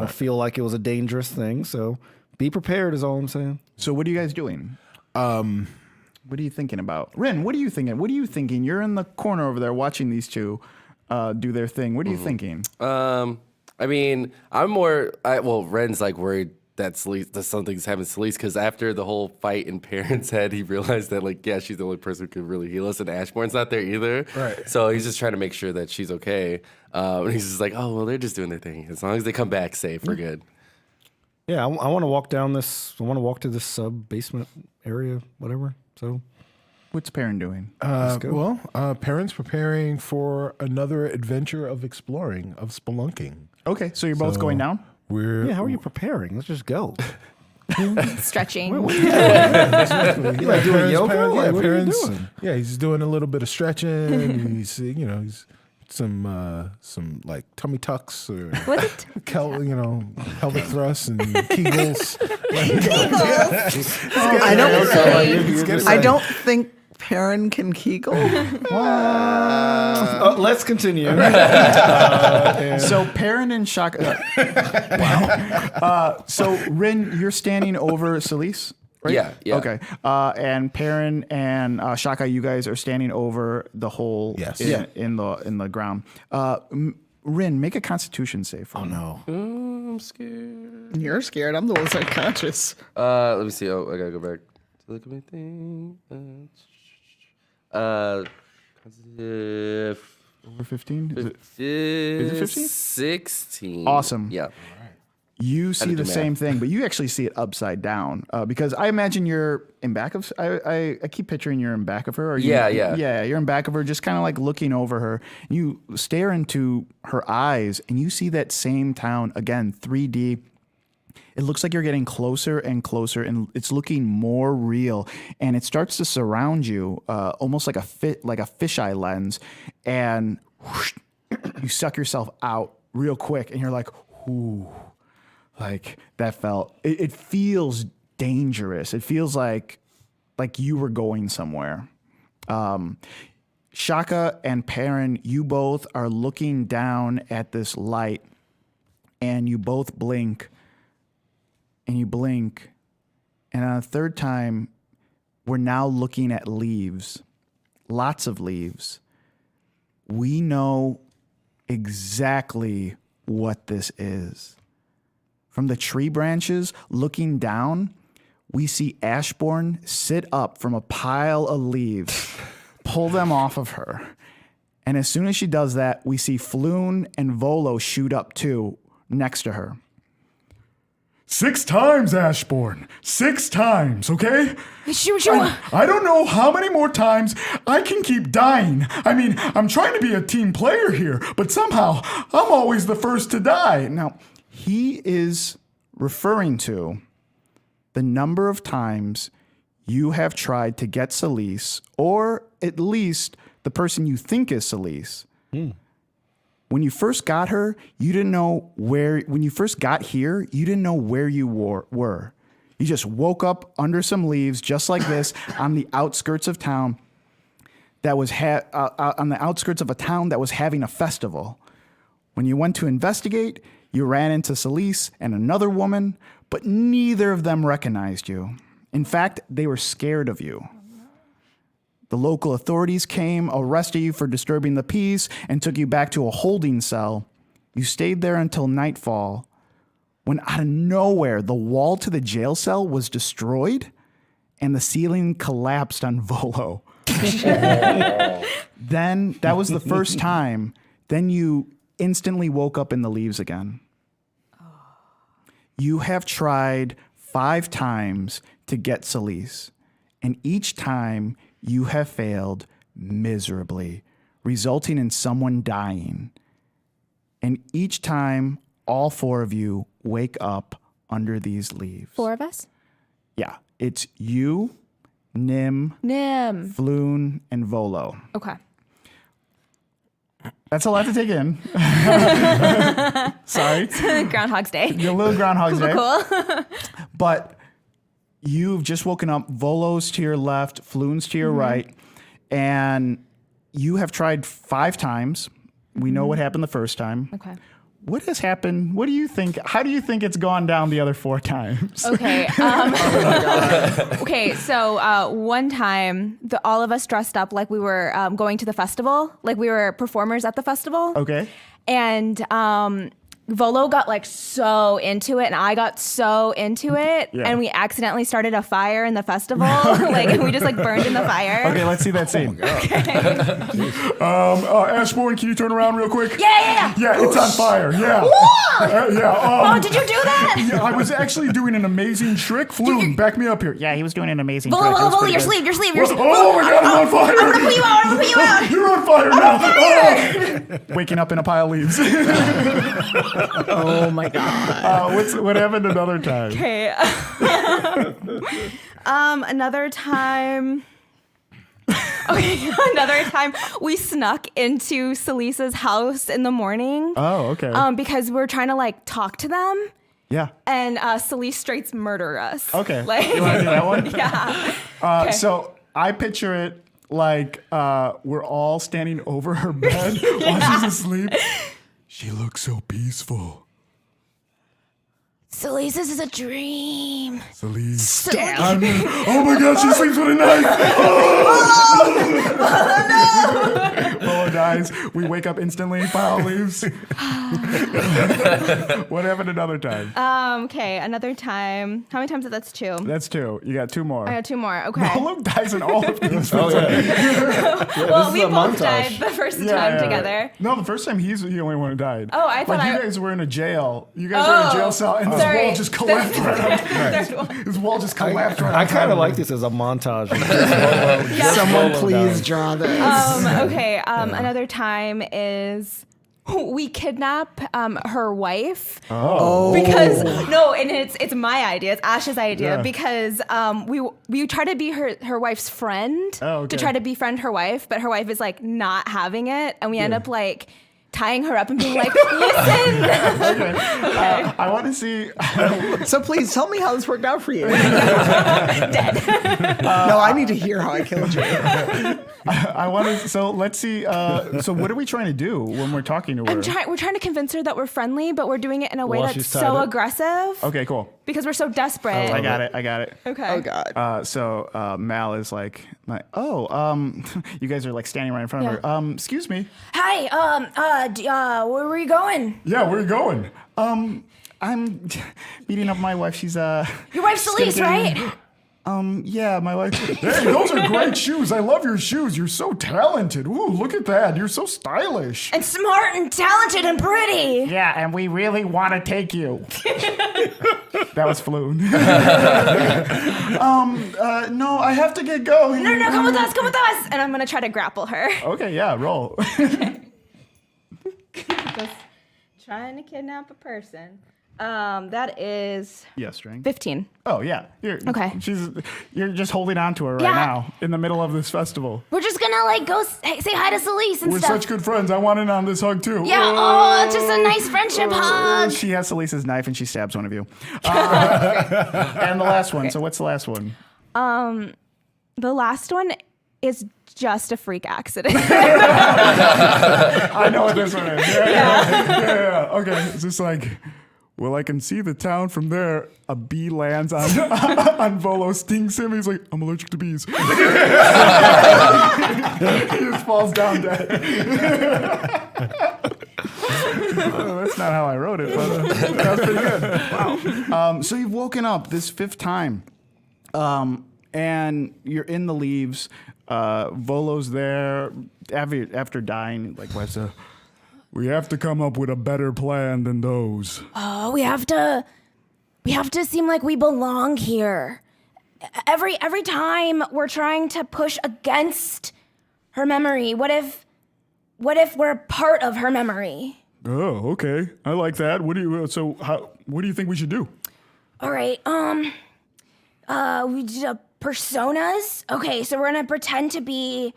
feel like it was a dangerous thing. So be prepared is all I'm saying. So what are you guys doing? What are you thinking about? Rin, what are you thinking? What are you thinking? You're in the corner over there watching these two do their thing. What are you thinking? I mean, I'm more. Ren's like worried that something's happened to Celeste because after the whole fight in Parents' head, he realized that she's the only person who could really heal us, and Ashbourne's not there either. Right. So he's just trying to make sure that she's okay. And he's just like, oh well, they're just doing their thing. As long as they come back safe, we're good. Yeah, I want to walk down this. I want to walk to this sub basement area, whatever. So What's Perrin doing? Well, Perrin's preparing for another adventure of exploring, of spelunking. Okay, so you're both going down? yeah, how are you preparing? Let's just go. Stretching. You like doing yoga? Yeah, Like, what are you Perrin's, doing? yeah, he's doing a little bit of stretching. he's some like tummy tucks or What's it? pelvic thrusts and Kegels. I don't think Perrin can Kegel. Let's continue. So Perrin and Shaka. So Rin, you're standing over Celeste, right? Yeah. Okay. And Perrin and Shaka, you guys are standing over the hole Yes. in the ground. Rin, make a Constitution save for me. No. I'm scared. You're scared. I'm the one that's unconscious. Let me see. Oh, I gotta go back to look at my thing. Over 15? Is it? Is it 15? 16. Awesome. Yeah. You see do the math. same thing, but you actually see it upside down because I imagine you're in back of. I keep picturing you're in back of her. Or Yeah. Yeah, you're in back of her, just kind of like looking over her. You stare into her eyes, and you see that same town again, 3D. It looks like you're getting closer and closer, and it's looking more real. And it starts to surround you, almost like a fisheye lens, and whoosh, you suck yourself out real quick, and you're like, "Ooh." Like that felt. It feels dangerous. It feels like you were going somewhere. Shaka and Perrin, you both are looking down at this light, and you both blink. And you blink, and on a third time, we're now looking at leaves, lots of leaves. We know exactly what this is. From the tree branches looking down, we see Ashbourne sit up from a pile of leaves, pull them off of her. And as soon as she does that, we see Floon and Volo shoot up too, next to her. 6 times, Ashbourne. 6 times, okay? I don't know how many more times I can keep dying. I mean, I'm trying to be a team player here, but somehow I'm always the first to die. Now, he is referring to the number of times you have tried to get Celeste, or at least the person you think is Celeste. When you first got her, you didn't know where. When you first got here, you didn't know where you were. You just woke up under some leaves, just like this, on the outskirts of town. That was on the outskirts of a town that was having a festival. When you went to investigate, you ran into Celeste and another woman, but neither of them recognized you. In fact, they were scared of you. The local authorities came, arrested you for disturbing the peace, and took you back to a holding cell. You stayed there until nightfall, when out of nowhere, the wall to the jail cell was destroyed, and the ceiling collapsed on Volo. Then, that was the first time. Then you instantly woke up in the leaves again. You have tried 5 times to get Celeste, and each time you have failed miserably, resulting in someone dying. And each time, all 4 of you wake up under these leaves? 4 of us? Yeah. It's you, Nim, Floon, and Volo. Okay. That's a lot to take in. Sorry. Groundhog's Day. Your little Groundhog's Day. Cool. But you've just woken up. Volo's to your left, Floon's to your right, and you have tried 5 times. We know what happened the first time. Okay. What has happened? What do you think? How do you think it's gone down the other 4 times? Okay. Okay. So one time, all of us dressed up like we were going to the festival, like we were performers at the festival. Okay. And Volo got like so into it, and I got so into it, Yeah. and we accidentally started a fire in the festival. Like we just like burned in the fire. Okay, let's see that scene. Ashbourne, can you turn around real quick? Yeah. Yeah, it's on fire. Yeah. Oh, did you do that? Yeah, I was actually doing an amazing trick. Floon, back me up here. Yeah, he was doing an amazing trick. It was Volo, pretty your good. sleeve. Oh my God, I'm on fire. I'm gonna put you out. You're on fire now. Oh. Waking up in a pile of leaves. Oh my God. What happened another time? Okay. Another time. Okay, another time we snuck into Salisa's house in the morning. Oh, okay. Because we're trying to like talk to them, Yeah. and Salise straights murder us. Okay. Like, You want to do that one? yeah. Okay. So I picture it like we're all standing over her bed while she's asleep. She looks so peaceful. Salise, this is a dream. Salise. Oh my God, she sleeps with a knife. Oh no. Dies. We wake up instantly. Pile leaves. What happened another time? Okay, another time. How many times? That's 2. That's 2. You got 2 more. I got 2 more. Okay. Volo dies in all of these. Well, we is a both montage. died the first time together. No, the first time he's the only one who died. Oh, I thought like you guys were in a jail. You guys were in a jail cell, and this wall just collapsed right up. This wall just collapsed right I up. kind of like this as a montage. Someone please draw this. Okay. Another time is we kidnap her wife. Oh. Because and it's my idea. It's Ash's idea Yeah. because we try to be her wife's friend Oh, okay. to try to befriend her wife, but her wife is like not having it, and we end up like tying her up and being like, listen. I want to see. So please tell me how this worked out for you. Dead. No, I need to hear how I killed you. I want to. So let's see. So what are we trying to do when we're talking to her? We're trying to convince her that we're friendly, but we're doing it in a way While that's she's tied so up? aggressive Okay, cool. because we're so desperate. I got it. Okay. Oh God. So Mal is like, you guys are like standing right in front of her. Excuse me. Hi, where were you going? Yeah, where are you going? I'm beating up my wife. She's Your wife's Salise, right? Yeah, my wife. Hey, those are great shoes. I love your shoes. You're so talented. Ooh, look at that. You're so stylish. And smart and talented and pretty. Yeah, and we really want to take you. That was Floon. No, I have to get going. No, come with us. And I'm gonna try to grapple her. Okay, yeah, roll. Just trying to kidnap a person. That is Yeah, strength. 15. Oh yeah. Okay. You're just holding on to her right Yeah. now in the middle of this festival. We're just gonna like go say hi to Salise and We're stuff. such good friends. I want in on this hug too. Yeah, it's just a nice friendship hug. She has Salisa's knife and she stabs one of you. And the last one. So what's the last one? The last one is just a freak accident. I know what this one is. Yeah. Okay. It's just like, well, I can see the town from there. A bee lands on Volo, stings him. He's like, I'm allergic to bees. He just falls down dead. That's not how I wrote it, but that was pretty good. Wow. So you've woken up this 5th time, and you're in the leaves. Volo's there after dying. Like, we have to come up with a better plan than those. Oh, we have to seem like we belong here. Every time we're trying to push against her memory. What if we're part of her memory? Oh, okay. I like that. What do you think we should do? All right. We did personas. Okay, so we're gonna pretend to be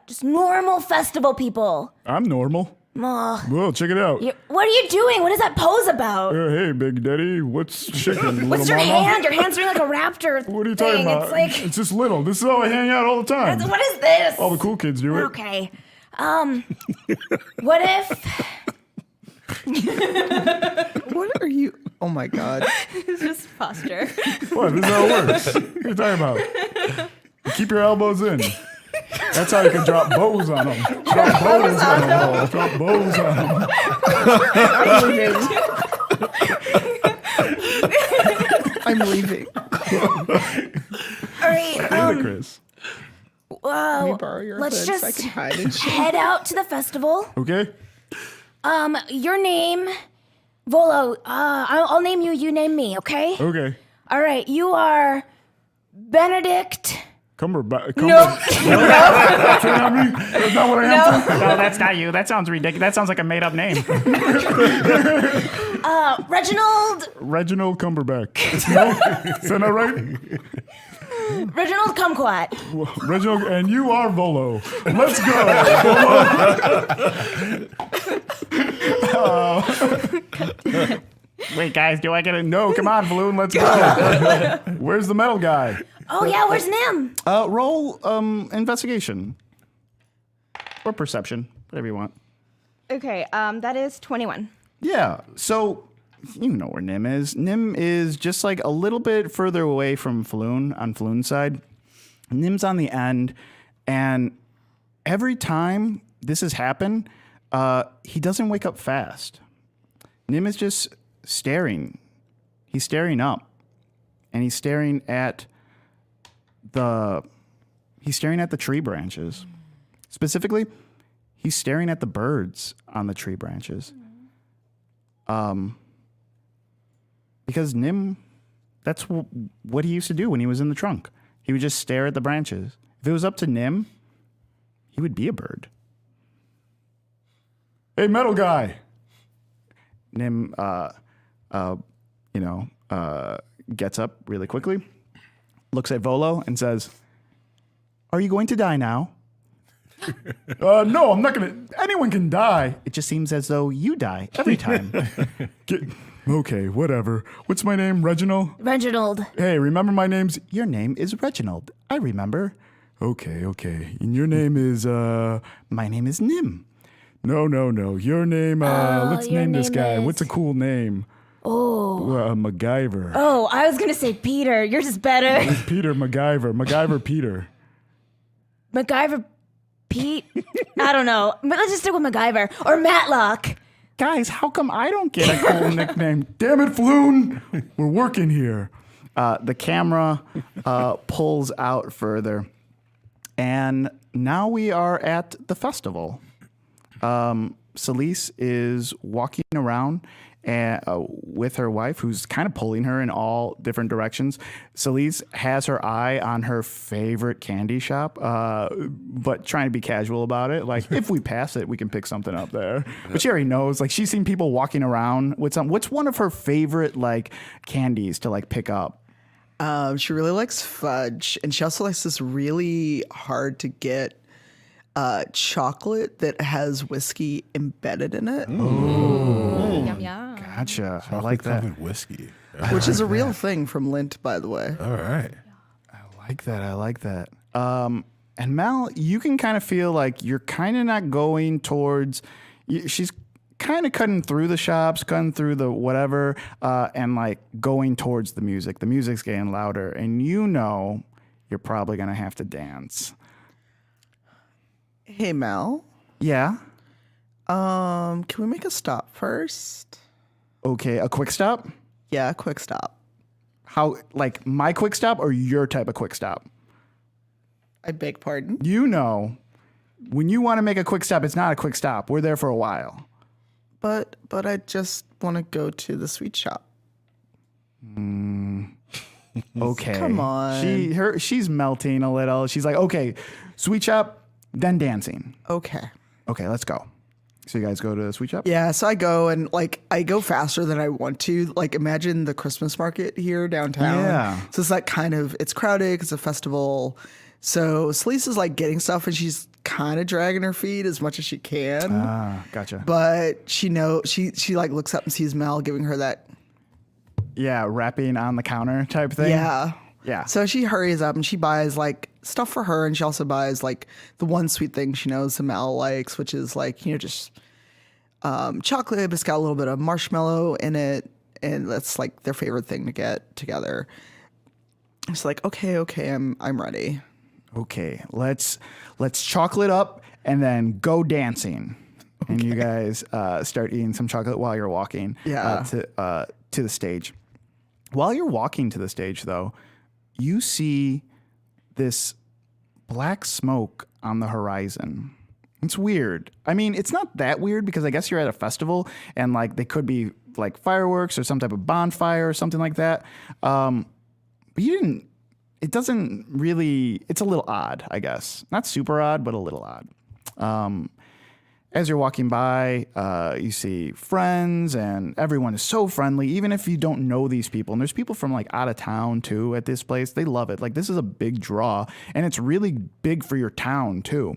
just normal festival people. I'm normal. Well, check it out. What are you doing? What is that pose about? Hey, Big Daddy, what's shaking? What's your hand? Your hand's doing like a raptor. What are you talking about? It's like, It's just little. This is how I hang out all the time. what is this? All the cool kids do it. Okay. What if? What are you? Oh my God. It's just posture. What? This is how it works. What are you talking about? Keep your elbows in. That's how you can drop bows on them. Drop bows on them. Drop bows on them. I'm leaving. All right. Chris. Let me borrow your Let's hood so I just can hide and shit. head out to the festival. Okay. Your name, Volo. I'll name you. You name me. Okay. Okay. All right. You are Benedict. Cumberbatch. No. That's not me. That's not what I am. No, that's not you. That sounds ridiculous. That sounds like a made-up name. Reginald. Reginald Cumberbatch. No? Is that not right? Reginald Kumquat. Reginald, and you are Volo. Let's go. Wait, guys, do I get it? No, come on, Balloon. Let's go. Where's the metal guy? Oh yeah, where's Nim? Roll investigation or perception, whatever you want. Okay, that is 21. Yeah. So you know where Nim is. Nim is just like a little bit further away from Falloon on Falloon's side. Nim's on the end, and every time this has happened, he doesn't wake up fast. Nim is just staring. He's staring up, and he's staring at the tree branches. Specifically, he's staring at the birds on the tree branches. Because Nim, that's what he used to do when he was in the trunk. He would just stare at the branches. If it was up to Nim, he would be a bird. Hey, metal guy. Nim, gets up really quickly, looks at Volo and says, "Are you going to die now?" No, I'm not going to. Anyone can die. It just seems as though you die every time. Okay, whatever. What's my name, Reginald? Reginald. Hey, remember my name's... Your name is Reginald. I remember. Okay. And your name is, My name is Nim. No. Your name, let's your name this name guy. is- What's a cool name? MacGyver. Oh, I was gonna say Peter. Yours is better. Peter MacGyver. MacGyver Peter. MacGyver Pete? I don't know. But let's just stick with MacGyver. Or Matlock. Guys, how come I don't get a cool nickname? Damn it, Floon! We're working here. The camera pulls out further, and now we are at the festival. Celise is walking around with her wife, who's kind of pulling her in all different directions. Celise has her eye on her favorite candy shop, but trying to be casual about it. Like, if we pass it, we can pick something up there. But she already knows. Like, she's seen people walking around with some. What's one of her favorite like candies to like pick up? She really likes fudge, and she also likes this really hard to get chocolate that has whiskey embedded in it, Yum, yum. Gotcha. I like that. Chocolate-covered whiskey. which is a real thing from Lindt, by the way. All right. I like that. And Mal, you can kind of feel like you're kind of not going towards. She's kind of cutting through the shops, cutting through the whatever, and like going towards the music. The music's getting louder, and you know you're probably gonna have to dance. Hey, Mel. Yeah. Can we make a stop first? Okay, a quick stop. Yeah, quick stop. How, like my quick stop or your type of quick stop? I beg pardon. You know, when you want to make a quick stop, it's not a quick stop. We're there for a while. But I just want to go to the sweet shop. Okay. Come on. She's melting a little. She's like, okay, sweet shop, then dancing. Okay. Okay, let's go. So you guys go to the sweet shop? Yeah, so I go and I go faster than I want to. Like imagine the Christmas market here downtown. Yeah. So it's like it's crowded, it's a festival. So Celise is like getting stuff and she's kind of dragging her feet as much as she can. Ah, gotcha. But she like looks up and sees Mel giving her that. Yeah, rapping on the counter type thing. Yeah. Yeah. So she hurries up and she buys like stuff for her, and she also buys like the one sweet thing she knows that Mel likes, which is like, just chocolate, but it's got a little bit of marshmallow in it, and that's like their favorite thing to get together. It's like, okay, I'm ready. Okay, let's chocolate up and then go dancing. Okay. And you guys start eating some chocolate while you're walking to the stage. While you're walking to the stage, though, you see this black smoke on the horizon. It's weird. I mean, it's not that weird because I guess you're at a festival and like they could be like fireworks or some type of bonfire or something like that. But you didn't. It doesn't really. It's a little odd, I guess. Not super odd, but a little odd. As you're walking by, you see friends, and everyone is so friendly, even if you don't know these people. And there's people from like out of town too at this place. They love it. Like this is a big draw, and it's really big for your town too.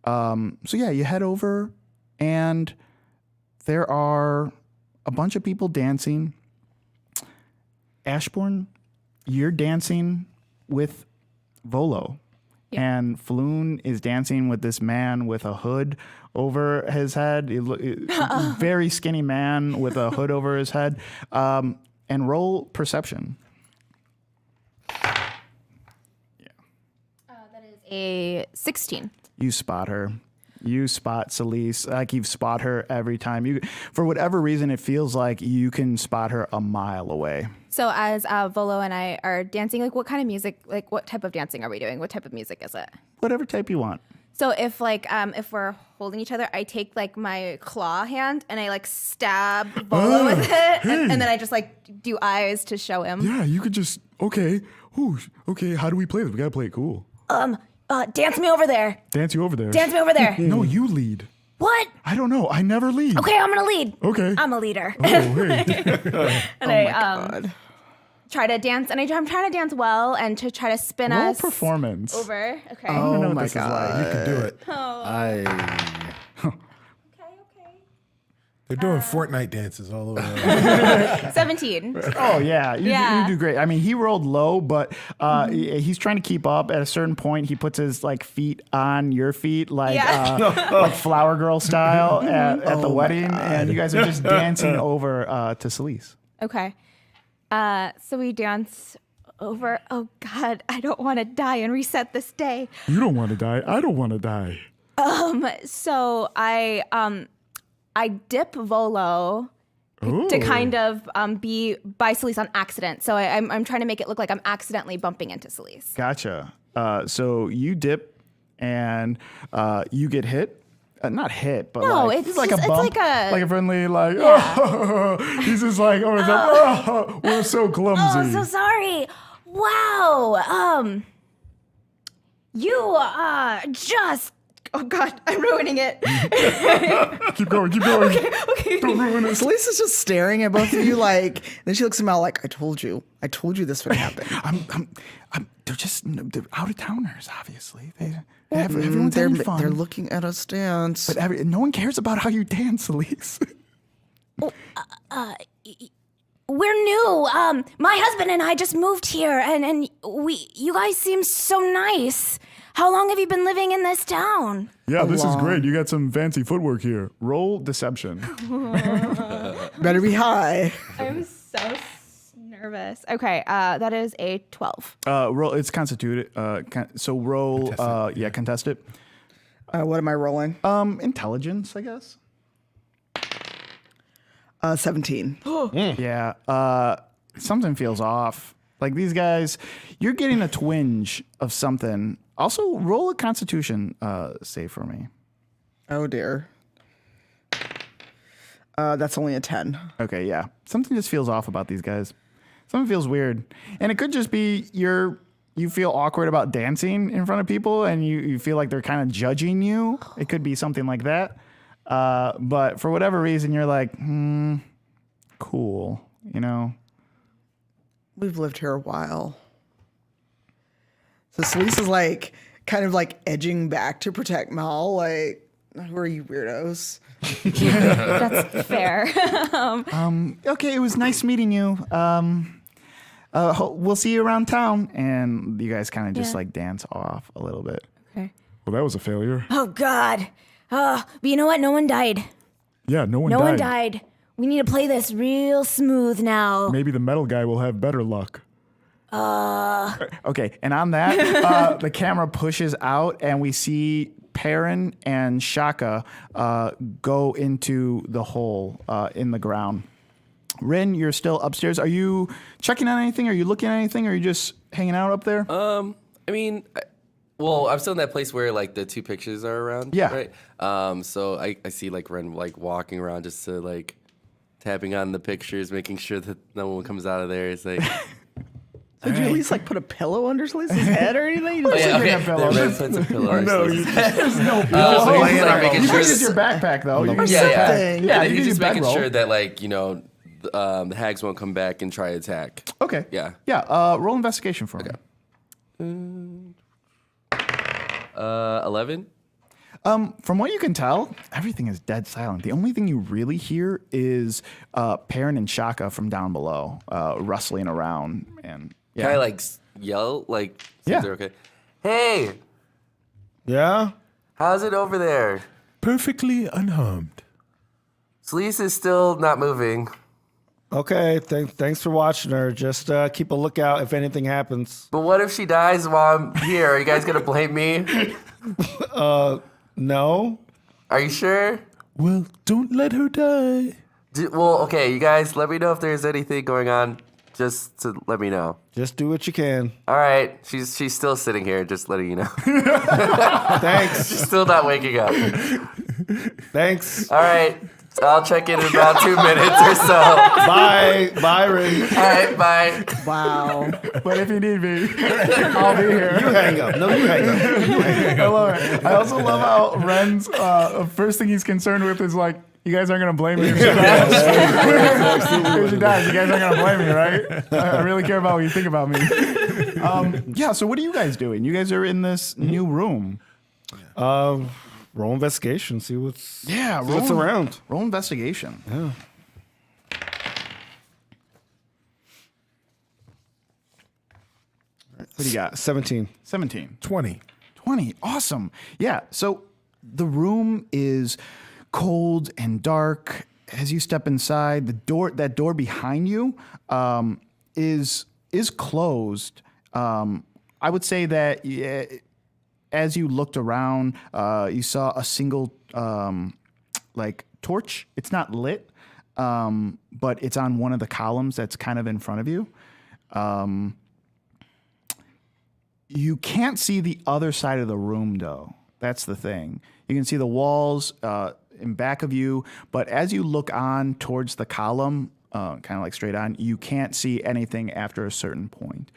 So yeah, you head over, and there are a bunch of people dancing. Ashbourne, you're dancing with Volo. And Floon is dancing with this man with a hood over his head. Very skinny man with a hood over his head. And roll perception. That is a 16. You spot her. You spot Celise. Like you spot her every time. For whatever reason, it feels like you can spot her a mile away. So as Volo and I are dancing, like what kind of music, like what type of dancing are we doing? What type of music is it? Whatever type you want. So if we're holding each other, I take like my claw hand and I like stab Volo with it, and then I just like do eyes to show him. Yeah, you could just, okay. Ooh, okay, how do we play this? We gotta play it cool. Dance me over there. Dance you over there. Dance me over there. No, you lead. What? I don't know. I never lead. Okay, I'm gonna lead. Okay. I'm a leader. Oh, hey. And I try to dance, and I'm trying to dance well and to try to spin Roll us performance. over. Okay. I don't know what my this God. is like. You can do it. Okay. They're doing Fortnite dances all over. 17. Oh, yeah. Yeah. You do great. I mean, he rolled low, but he's trying to keep up. At a certain point, he puts his like feet on your feet, like like Flower Girl style at the wedding. And you guys are just dancing over to Celise. Okay. So we dance over. Oh God, I don't want to die and reset this day. You don't want to die. I don't want to die. So I dip Volo to kind of be by Celise on accident. So I'm trying to make it look like I'm accidentally bumping into Celise. Gotcha. So you dip and you get hit. Not hit, but No, like, it's like just- a it's bump, like a- friendly, like, Yeah. oh, he's just like, oh, it's like, oh, we're so clumsy. Oh, so sorry. Wow. You just. Oh God, I'm ruining it. Keep going, keep going. Okay. Don't ruin it. Celise is just staring at both of you like, then she looks at Mel like, I told you this would happen. They're out of towners, obviously. Everyone's having fun. They're looking at us dance. But no one cares about how you dance, Elise. We're new. My husband and I just moved here, and you guys seem so nice. How long have you been living in this town? Yeah, this is great. You got some fancy footwork here. Roll deception. Better be high. I'm so nervous. Okay, that is a 12. Roll. It's constituted. So roll. Contest it. What am I rolling? Intelligence, I guess. 17. Yeah. Something feels off. Like these guys, you're getting a twinge of something. Also, roll a Constitution save for me. Oh dear. That's only a 10. Okay, yeah. Something just feels off about these guys. Something feels weird. And it could just be you feel awkward about dancing in front of people and you feel like they're kind of judging you. It could be something like that. But for whatever reason, you're like, cool, you know? We've lived here a while. So Celise is like kind of like edging back to protect Mal. Like, who are you weirdos? That's fair. Okay, it was nice meeting you. We'll see you around town. And you guys kind of just like dance off a little bit. Okay. Well, that was a failure. Oh, God. But you know what? No one died. Yeah, no one No one died. We need to play this real smooth now. Maybe the metal guy will have better luck. Okay, and on that, the camera pushes out and we see Perrin and Shaka go into the hole in the ground. Rin, you're still upstairs. Are you checking on anything? Are you looking at anything? Or are you just hanging out up there? I mean, well, I'm still in that place where like the two pictures are around. Yeah. Right. So I see like Ren like walking around just to like tapping on the pictures, making sure that no one comes out of there. It's like. Did you at least like put a pillow under Celise's head or anything? You Oh, just, yeah, like, okay. pillow. Ren puts a pillow on No, his there's no pillow. So he's like making You sure. can use your backpack though. You can Yeah, use yeah. that. Yeah, you he's can just use making bedroll. sure that like the hags won't come back and try to attack. Okay. Yeah. Yeah. Roll investigation for me. 11. From what you can tell, everything is dead silent. The only thing you really hear is Perrin and Shaka from down below rustling around. And Can I like yell like? Yeah. They're okay. Hey, Yeah? how's it over there? Perfectly unharmed. Celise is still not moving. Okay, thanks for watching her. Just keep a lookout if anything happens. But what if she dies while I'm here? Are you guys gonna blame me? No? Are you sure? Well, don't let her die. Well, okay, you guys, let me know if there's anything going on. Just to let me know. Just do what you can. All right, she's still sitting here, just letting you know. Thanks. She's still not waking up. Thanks. All right, I'll check in about 2 minutes or so. Bye, Byron. All right, bye. wow. but if you need me, I'll be here. You hang up. No, you hang up. I love it. I also love how Ren's first thing he's concerned with is like, you guys aren't gonna blame me if she dies. If she dies, you guys aren't gonna blame me, right? I really care about what you think about me. Yeah. So what are you guys doing? You guys are in this new room. Roll investigation. See what's What's around. Roll investigation. Yeah. What do you got? 17. 17. 20. 20. Awesome. Yeah. So the room is cold and dark. As you step inside, that door behind you is closed. I would say that as you looked around, you saw a single like torch. It's not lit, but it's on one of the columns that's kind of in front of you. You can't see the other side of the room, though. That's the thing. You can see the walls in back of you, but as you look on towards the column, kind of like straight on, you can't see anything after a certain point.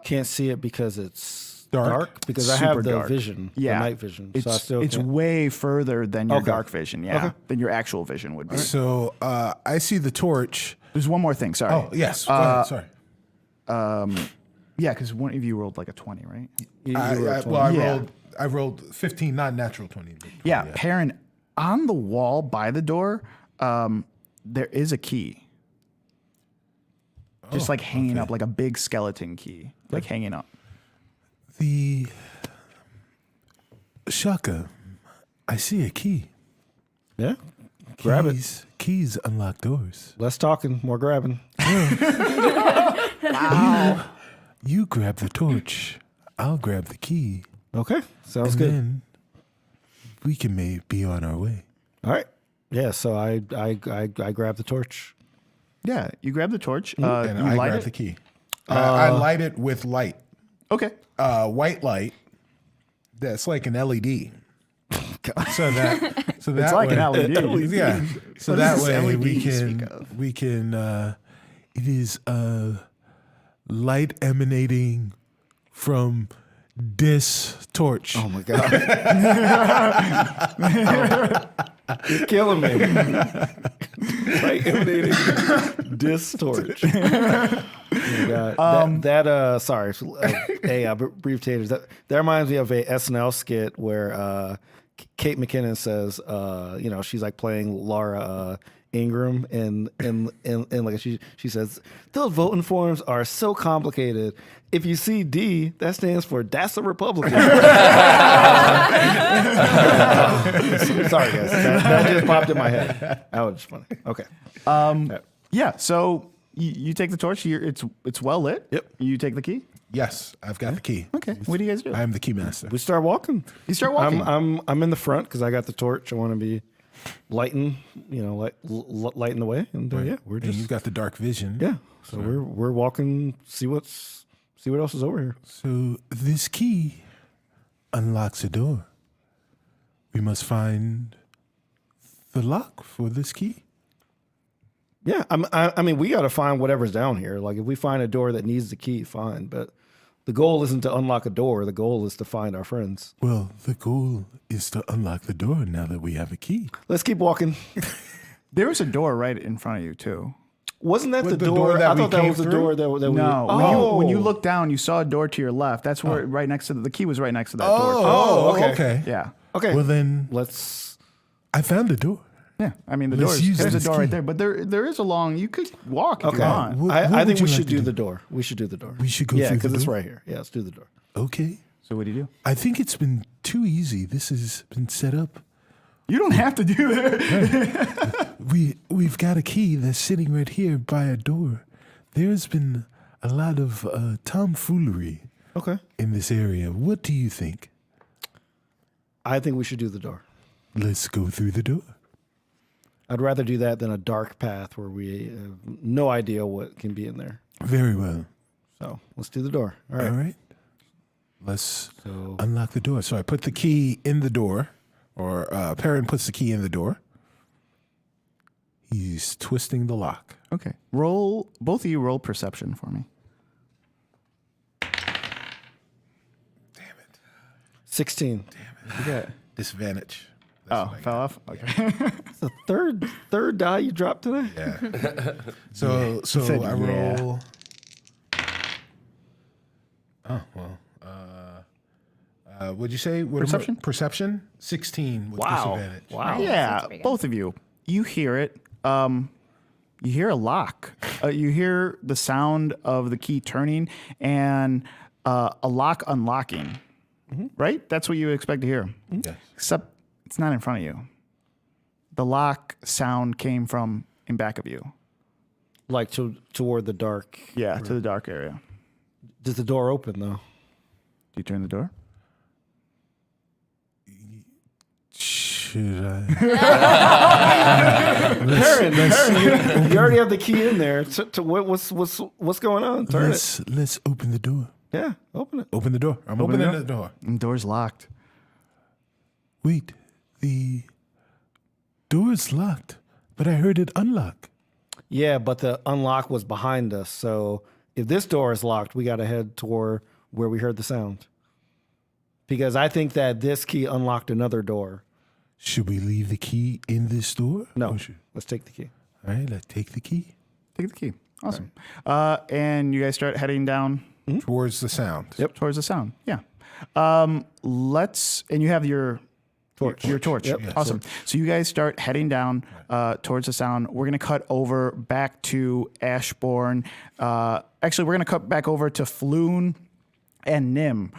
Can't see it because it's Dark? because I Super have the dark. vision, Yeah, the night vision. It's, So I still it's can't. way further than your Okay. dark vision, yeah, Okay. than your actual vision would be. So I see the torch. There's one more thing. Sorry. Oh, yes. Go ahead. Sorry. Yeah, because one of you rolled like a 20, right? I rolled 15, not natural 20. Yeah, Perrin, on the wall by the door, there is a key. Just like hanging up, like a big skeleton key, like hanging up. The Shaka, I see a key. Yeah. Grab it. Keys unlock doors. Less talking, more grabbing. You grab the torch. I'll grab the key. Okay. Sounds And good. then we can be on our way. All right. Yeah. So I grab the torch. Yeah, you grab the torch. And you I light grab it. the key. I light it with light. Okay. White light. That's like an LED. So that It's like way, an LED. Yeah. So What that does this way LED speak we can it is light emanating from this torch. Oh my god. You're killing me. Like emanating distorch. Oh God. Sorry. Brief taters. That reminds me of a SNL skit where Kate McKinnon says, she's like playing Laura Ingram, and like she says, those voting forms are so complicated. If you see D, that stands for that's a Republican. Sorry, guys. That just popped in my head. That was funny. Okay. Yeah. So you take the torch. It's well lit. Yep. You take the key. Yes, I've got the key. Okay. What do you guys do? I am the key master. We start walking. You start walking. I'm in the front because I got the torch. I want to be lighting the way, and we're And just you've got the dark vision. yeah. So we're walking. See what else is over here. So this key unlocks a door. We must find the lock for this key. Yeah, I mean, we got to find whatever's down here. Like, if we find a door that needs the key, fine. But the goal isn't to unlock a door. The goal is to find our friends. Well, the goal is to unlock the door now that we have a key. Let's keep walking. There was a door right in front of you too. Wasn't that What, the the door? door that I we thought that came was the through? door that we. No. When you look down, you saw a door to your left. That's where right next to the key was right next to that door. Oh, okay. okay. Yeah. Okay. Well, then Let's. I found the door. Yeah. I mean, Let's use there's a this door key. right there, but there is a long. You could walk if Okay. you want. What I would think you we like should to do the door. We should do the door. We should go yeah, through the because it's door? right here. Yeah, let's do the door. Okay. So what do you do? I think it's been too easy. This has been set up. You don't have to do that. We've got a key that's sitting right here by a door. There's been a lot of tomfoolery Okay. in this area. What do you think? I think we should do the door. Let's go through the door. I'd rather do that than a dark path where we have no idea what can be in there. Very well. So let's do the door. All right. All right. Let's So unlock the door. So I put the key in the door, or Perrin puts the key in the door. He's twisting the lock. Okay. Both of you roll perception for me. 16. Okay. Disadvantage. Oh, fell off? Okay. It's the third die you dropped today? Yeah. So said I yeah. roll. Oh well. What'd you say? Perception? Perception. 16 with disadvantage. Wow. Yeah, That's pretty good. both of you. You hear it. You hear a lock. You hear the sound of the key turning and a lock unlocking. Right? That's what you would expect to hear. Yes. Except it's not in front of you. The lock sound came from in back of you. Like toward the dark. Yeah, to the dark area. Does the door open, though? Do you turn the door? Should I? Perrin, you already have the key in there. What's going on? Turn it. Let's open the door. Yeah, open it. Open the door. I'm Open opening it the door. The door's locked. Wait, the door's locked, but I heard it unlock. Yeah, but the unlock was behind us. So if this door is locked, we got to head toward where we heard the sound. Because I think that this key unlocked another door. Should we leave the key in this door? No, Or should- let's take the key. All right, let's take the key Take the key. Awesome. And you guys start heading down towards the sound. Yep. towards the sound. Yeah. And you have your Torch. Your torch. Yep. Awesome. So you guys start heading down towards the sound. We're going to cut over back to Ashbourne. Actually, we're going to cut back over to Floon and Nim,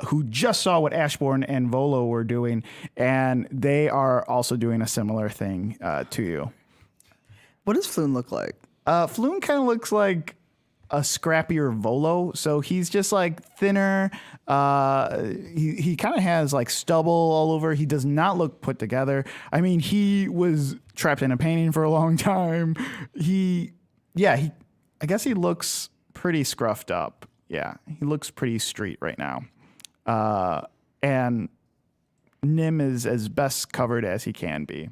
who just saw what Ashbourne and Volo were doing, and they are also doing a similar thing to you. What does Floon look like? Floon kind of looks like a scrappier Volo, so he's just like thinner. He kind of has like stubble all over. He does not look put together. I mean, he was trapped in a painting for a long time. I guess he looks pretty scruffed up. Yeah, he looks pretty street right now. And Nim is as best covered as he can be.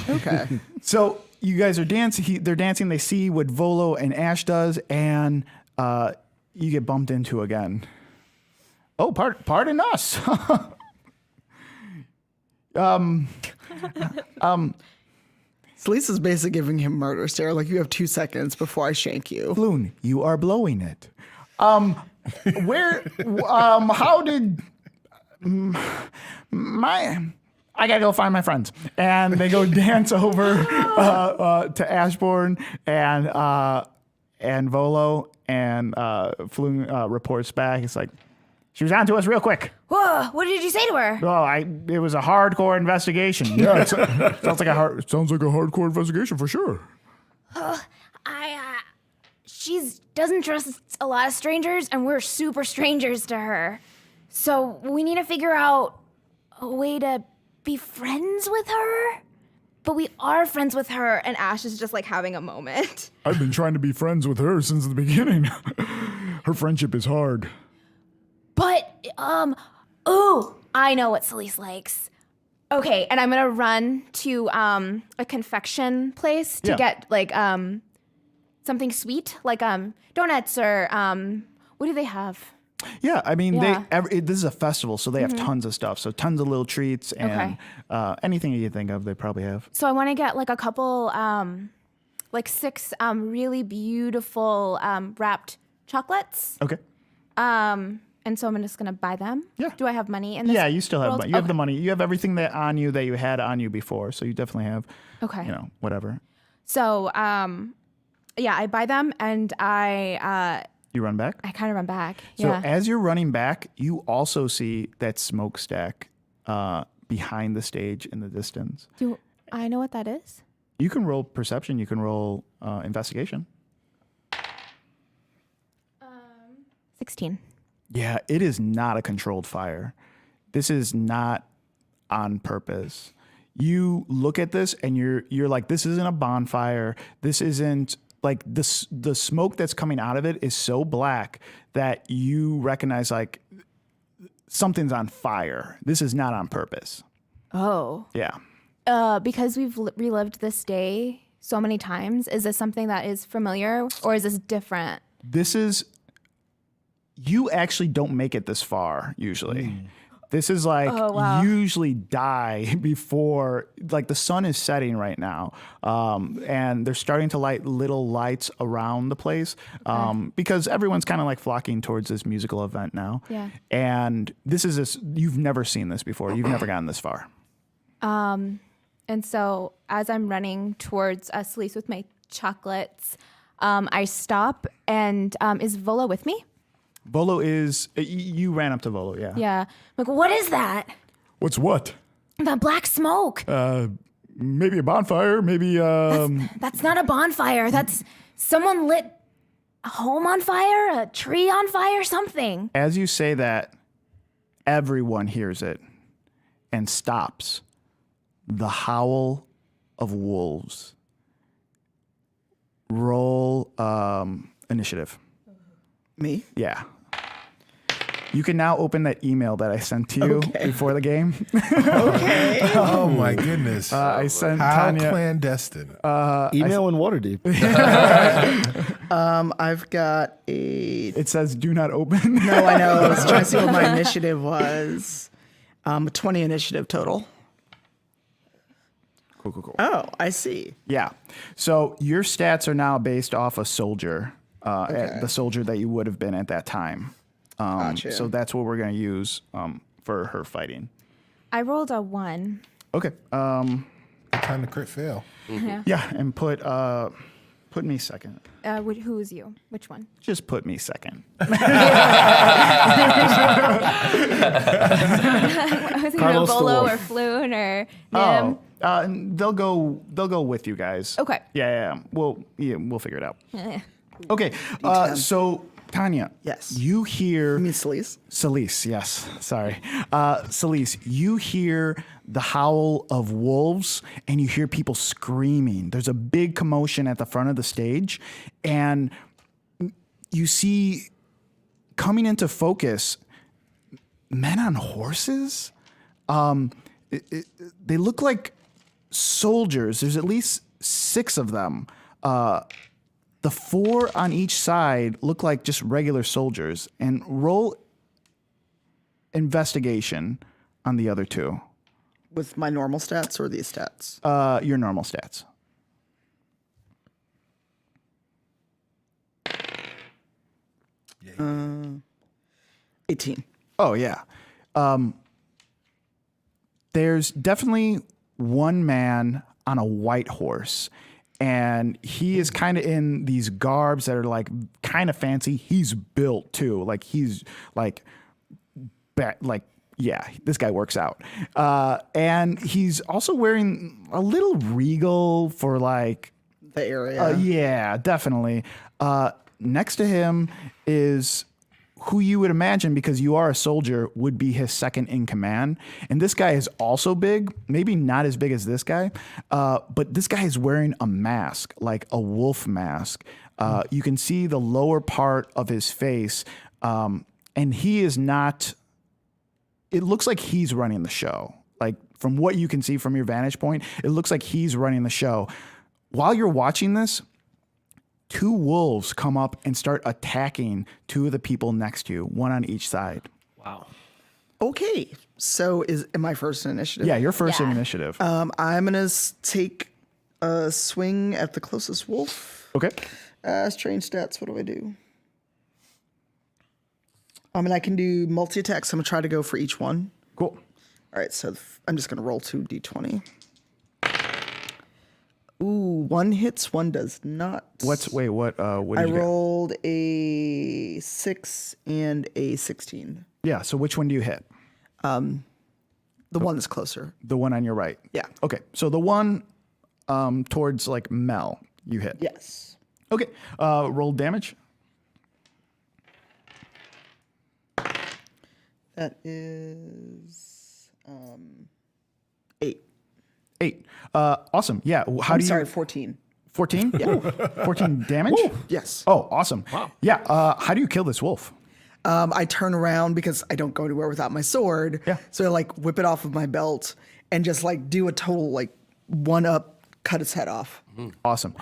Okay. So you guys are dancing. They're dancing. They see what Volo and Ash does, and you get bumped into again. Oh, pardon us. Celise is basically giving him murder stare. Like, you have 2 seconds before I shank you. Floon, you are blowing it. Where? How did I gotta go find my friends, and they go dance over to Ashbourne and Volo, and Floon reports back. It's like, she was on to us real quick. Whoa, what did you say to her? Oh, it was a hardcore investigation. Yeah, it sounds like a hardcore investigation for sure. She doesn't trust a lot of strangers, and we're super strangers to her. So we need to figure out a way to be friends with her. But we are friends with her, and Ash is just like having a moment. I've been trying to be friends with her since the beginning. Her friendship is hard. But, I know what Celise likes. Okay, and I'm gonna run to a confection place to get like something sweet, like donuts or what do they have? Yeah, I mean, this is a festival, so they have tons of stuff. So tons of little treats and anything you think of, they probably have. So I want to get like a couple, like 6 really beautiful wrapped chocolates. Okay. And so I'm just gonna buy them. Yeah. Do I have money in this? Yeah, you still have world? money. You have the money. You have everything that you had on you before. So you definitely have. Okay. Whatever. So I buy them and You run back. I kind of run back. So Yeah. as you're running back, you also see that smokestack behind the stage in the distance. Do I know what that is? You can roll perception. You can roll investigation. 16. Yeah, it is not a controlled fire. This is not on purpose. You look at this and you're like, this isn't a bonfire. This isn't like the smoke that's coming out of it is so black that you recognize like something's on fire. This is not on purpose. Oh. Yeah. Because we've relived this day so many times, is this something that is familiar or is this different? This is, you actually don't make it this far usually. This is like usually die before, like the sun is setting right now. And they're starting to light little lights around the place because everyone's kind of like flocking towards this musical event now. Yeah. And you've never seen this before. You've never gotten this far. And so as I'm running towards Celise with my chocolates, I stop and is Volo with me? Volo is, you ran up to Volo, yeah. Yeah. I'm like, what is that? What's what? The black smoke. Maybe a bonfire, maybe... That's not a bonfire. That's someone lit a home on fire, a tree on fire, something. As you say that, everyone hears it and stops. The howl of wolves. Roll initiative. Me? Yeah. You can now open that email that I sent to you before the game. Okay. Oh my goodness. I sent How Tanya. clandestine. Email in Waterdeep. I've got a... It says do not open. No, I know. I was trying to see what my initiative was. 20 initiative total. Cool. Oh, I see. Yeah. So your stats are now based off a soldier, the soldier that you would have been at that time. Gotcha. So that's what we're going to use for her fighting. I rolled a 1. Okay. Time to crit fail. Yeah, and put me second. Who is you? Which one? Just put me second. I was thinking of Carlos Volo Dwarf. or Floon or Nim. And they'll go with you guys. Okay. Yeah. We'll figure it out. Okay. So Tanya. Yes. You hear. You mean Celise? Celise, yes. Sorry. Celise, you hear the howl of wolves and you hear people screaming. There's a big commotion at the front of the stage, and you see coming into focus men on horses. They look like soldiers. There's at least 6 of them. The 4 on each side look like just regular soldiers. And roll investigation on the other 2. With my normal stats or these stats? Your normal stats. Uh, 18. Oh, yeah. There's definitely one man on a white horse, and he is kind of in these garbs that are like kind of fancy. He's built too. Like he's like, yeah, this guy works out. And he's also wearing a little regal for like, The area. yeah, definitely. Next to him is who you would imagine, because you are a soldier, would be his second in command. And this guy is also big, maybe not as big as this guy, but this guy is wearing a mask, like a wolf mask. You can see the lower part of his face, and he is not, it looks like he's running the show. Like from what you can see from your vantage point, it looks like he's running the show. While you're watching this, 2 wolves come up and start attacking 2 of the people next to you, one on each side. Wow. Okay. So am I first in initiative? Yeah, you're first in Yeah. initiative. I'm going to take a swing at the closest wolf. Okay. Strange stats. What do I do? I can do multi-attacks. I'm going to try to go for each one. Cool. All right. So I'm just going to roll 2d20. Ooh, 1 hits, 1 does not. What I did you get? rolled a 6 and a 16. Yeah, so which one do you hit? The one that's closer. The one on your right. Yeah. Okay. So the one towards like Mel, you hit. Yes. Okay. Roll damage. That is 8. 8. Awesome. Yeah. How I'm do you? sorry, 14. 14? Yeah. 14 damage? Yes. Oh, awesome. Wow. Yeah. How do you kill this wolf? I turn around because I don't go anywhere without my sword. Yeah. So I like whip it off of my belt and just like do a total like 1-up, cut its head off. Awesome.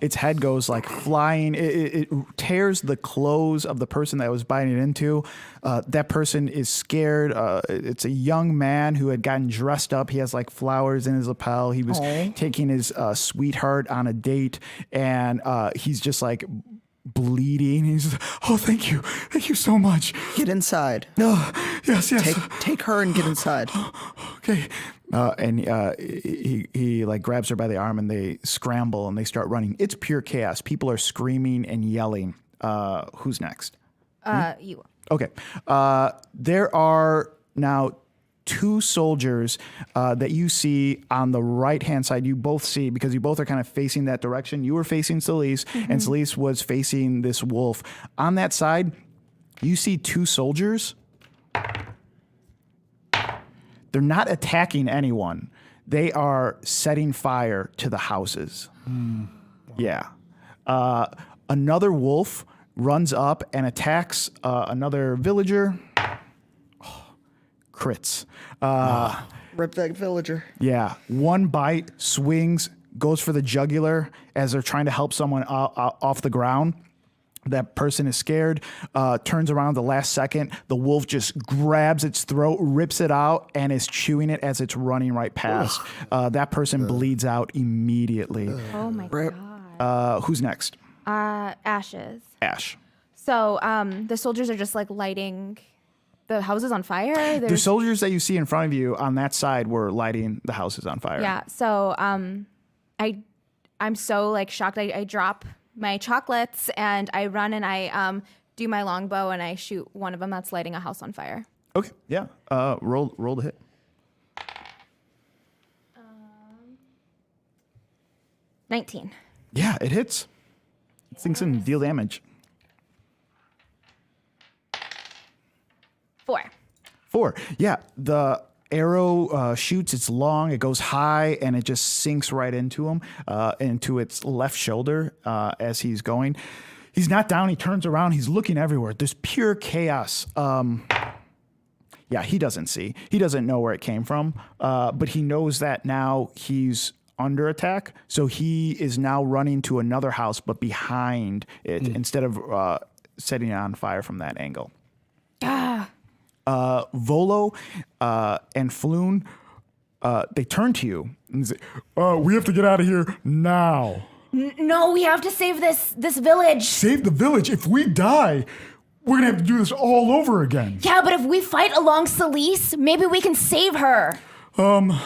Its head goes like flying. It tears the clothes of the person that it was biting it into. That person is scared. It's a young man who had gotten dressed up. He has like flowers in his lapel. He was taking his sweetheart on a date, and he's just like bleeding. He's oh, thank you so much. Get inside. Yes. Take her and get inside. Okay. And he like grabs her by the arm, and they scramble and they start running. It's pure chaos. People are screaming and yelling. Who's next? You. Okay. There are now 2 soldiers that you see on the right-hand side. You both see, because you both are kind of facing that direction. You were facing Celise, and Celise was facing this wolf. On that side, you see 2 soldiers. They're not attacking anyone. They are setting fire to the houses. Yeah. Another wolf runs up and attacks another villager. Crits. Rip that villager. Yeah. One bite, swings, goes for the jugular as they're trying to help someone off the ground. That person is scared, turns around the last second. The wolf just grabs its throat, rips it out, and is chewing it as it's running right past. That person bleeds out immediately. Oh my Rip. god. Who's next? Ashes. Ash. So the soldiers are just like lighting the houses on fire. The soldiers that you see in front of you on that side were lighting the houses on fire. Yeah. So I'm so like shocked. I drop my chocolates and I run and I do my longbow and I shoot one of them that's lighting a house on fire. Okay. Yeah. Roll the hit. 19. Yeah, it hits. It sinks in, deal damage. 4. 4. Yeah, the arrow shoots. It's long. It goes high, and it just sinks right into him, into its left shoulder as he's going. He's not down. He turns around. He's looking everywhere. There's pure chaos. Yeah, he doesn't see. He doesn't know where it came from, but he knows that now he's under attack. So he is now running to another house, but behind it, instead of setting it on fire from that angle. Volo and Floon, they turn to you and say, "We have to get out of here now." No, we have to save this village. Save the village. If we die, we're gonna have to do this all over again. Yeah, but if we fight along Celise, maybe we can save her. Okay.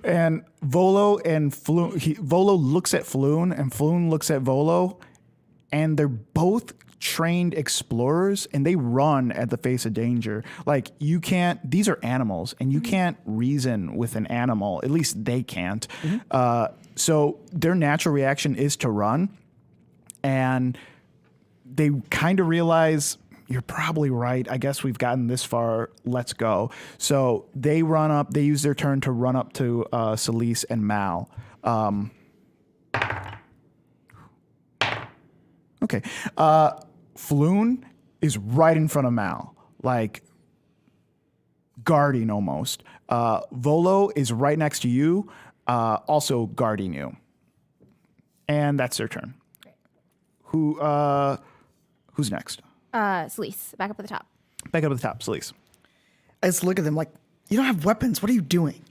And Volo and Volo looks at Floon, and Floon looks at Volo, and they're both trained explorers, and they run at the face of danger. Like, you can't, these are animals, and you can't reason with an animal. At least they can't. So their natural reaction is to run, and they kind of realize, you're probably right. I guess we've gotten this far. Let's go. So they run up. They use their turn to run up to Celise and Mal. Okay. Floon is right in front of Mal, like guarding almost. Volo is right next to you, also guarding you. And that's their turn. Who's next? Celise, back up at the top. Back up at the top, Celise. I just look at them like, you don't have weapons. What are you doing?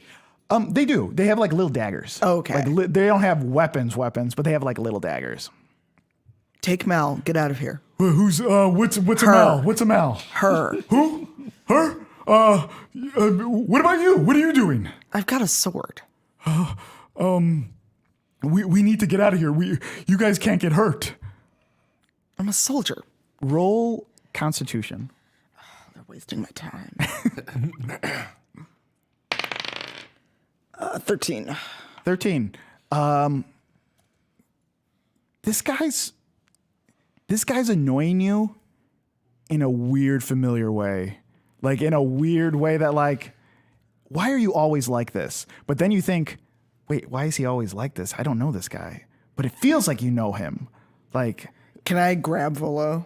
They do. They have like little daggers. Oh, okay. Like they don't have weapons, but they have like little daggers. Take Mal. Get out of here. What's a Her. Mal? What's a Mal? Her. Who? Her? What about you? What are you doing? I've got a sword. We need to get out of here. You guys can't get hurt. I'm a soldier. Roll Constitution. They're wasting my time. 13. 13. This guy's annoying you in a weird, familiar way. Like, in a weird way that, like, why are you always like this? But then you think, wait, why is he always like this? I don't know this guy. But it feels like you know him. Like, Can I grab Volo?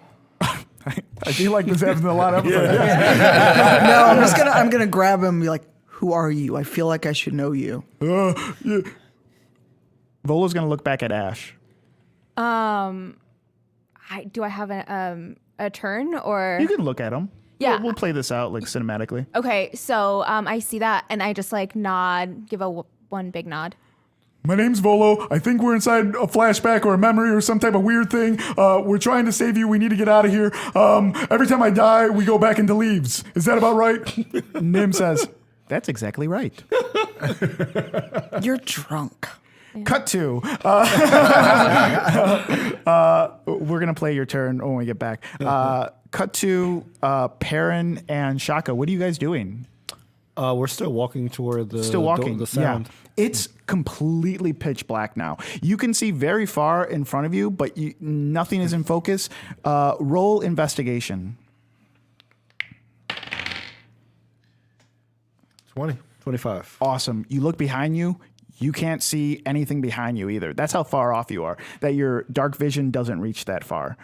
I feel like this happens in a lot of episodes. No, I'm gonna grab him and be like, who are you? I feel like I should know you. Yeah. Volo's gonna look back at Ash. Do I have a turn or? You can look at him. Yeah. We'll play this out like cinematically. Okay, so I see that and I just like nod, give one big nod. My name's Volo. I think we're inside a flashback or a memory or some type of weird thing. We're trying to save you. We need to get out of here. Every time I die, we go back into leaves. Is that about right? Nim says, that's exactly right. You're drunk. Cut to. We're going to play your turn when we get back. Cut to Perrin and Shaka. What are you guys doing? We're still walking toward the The sound. Yeah. It's completely pitch black now. You can see very far in front of you, but nothing is in focus. Roll investigation. 25. Awesome. You look behind you. You can't see anything behind you either. That's how far off you are. That your dark vision doesn't reach that far.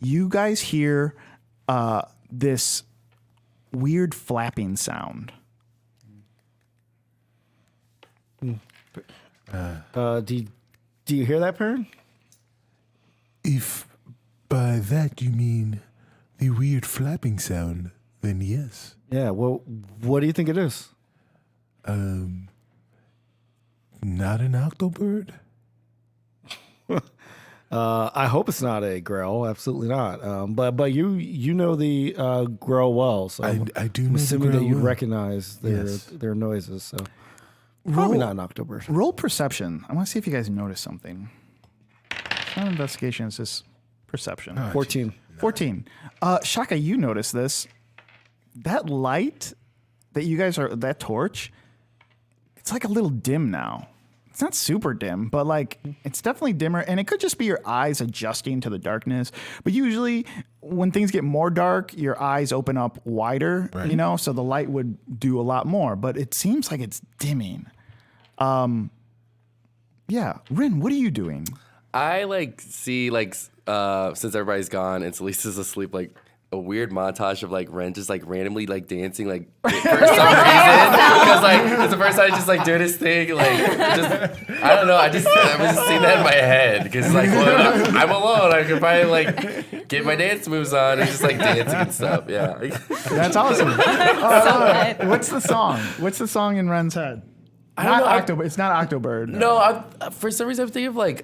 You guys hear this weird flapping sound. Do you hear that, Perrin? If by that you mean the weird flapping sound, then yes. Yeah. Well, what do you think it is? Not an octobird? I hope it's not a Grell. Absolutely not. But you know the Grell well, so I do know I'm the assuming that Grell you'd well. recognize their noises. So probably not an octobird. Roll perception. I want to see if you guys notice something. It's not investigation. It's just perception. 14. 14. Shaka, you notice this. That light that you guys are, that torch, it's like a little dim now. It's not super dim, but like it's definitely dimmer. And it could just be your eyes adjusting to the darkness. But usually when things get more dark, your eyes open up wider, you know, so the light would do a lot more. But it seems like it's dimming. Yeah. Rin, what are you doing? I like see like since everybody's gone and Lisa's asleep, like a weird montage of like Ren just like randomly like dancing like for some reason because like it's the first time just like doing his thing like just I don't know I was just seeing that in my head because like well, I'm alone I could probably like get my dance moves on and just like dancing and stuff. Yeah, That's awesome. What's the song? What's the song in Ren's head? It's not Octobird. No, for some reason I'm thinking of like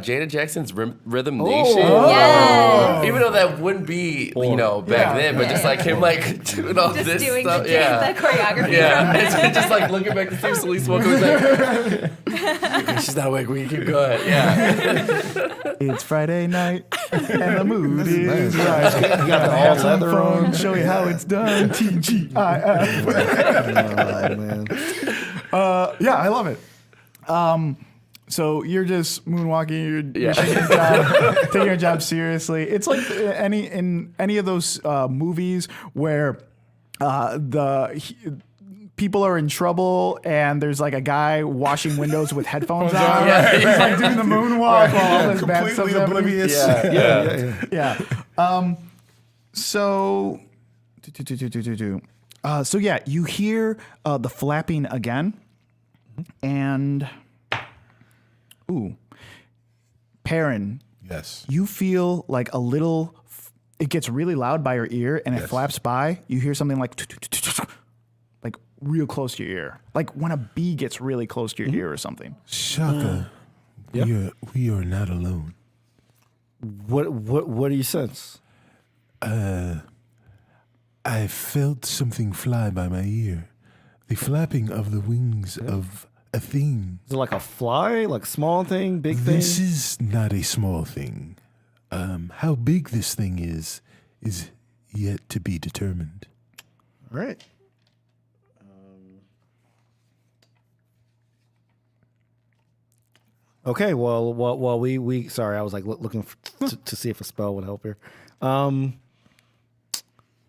Janet Jackson's Rhythm Nation. Yes. Even though that wouldn't be, back then, but just like him like doing all Just this doing stuff. the Yeah. choreography. Yeah. And just like looking back to see Celeste walking like, she's not awake, we can keep going. Yeah. It's Friday night and the mood is nice. right. You got the all leather From on. show you how it's done. TGIF. Oh, man. Yeah, I love it. So you're just moonwalking. You're taking your job seriously. It's like in any of those movies where people are in trouble and there's like a guy washing windows with headphones on. Yeah. He's like doing the moonwalk while all this bad stuff's Completely happening. oblivious. Yeah. So you hear the flapping again, and Perrin, Yes. you feel like a little. It gets really loud by your ear, and it flaps by. You hear something like real close to your ear, like when a bee gets really close to your ear or something. Shaka, we are not alone. What do you sense? I felt something fly by my ear. The flapping of the wings of a thing. Is it like a fly, like small thing, big thing? This is not a small thing. How big this thing is yet to be determined. All right. Okay, well, while we sorry, I was like looking to see if a spell would help here.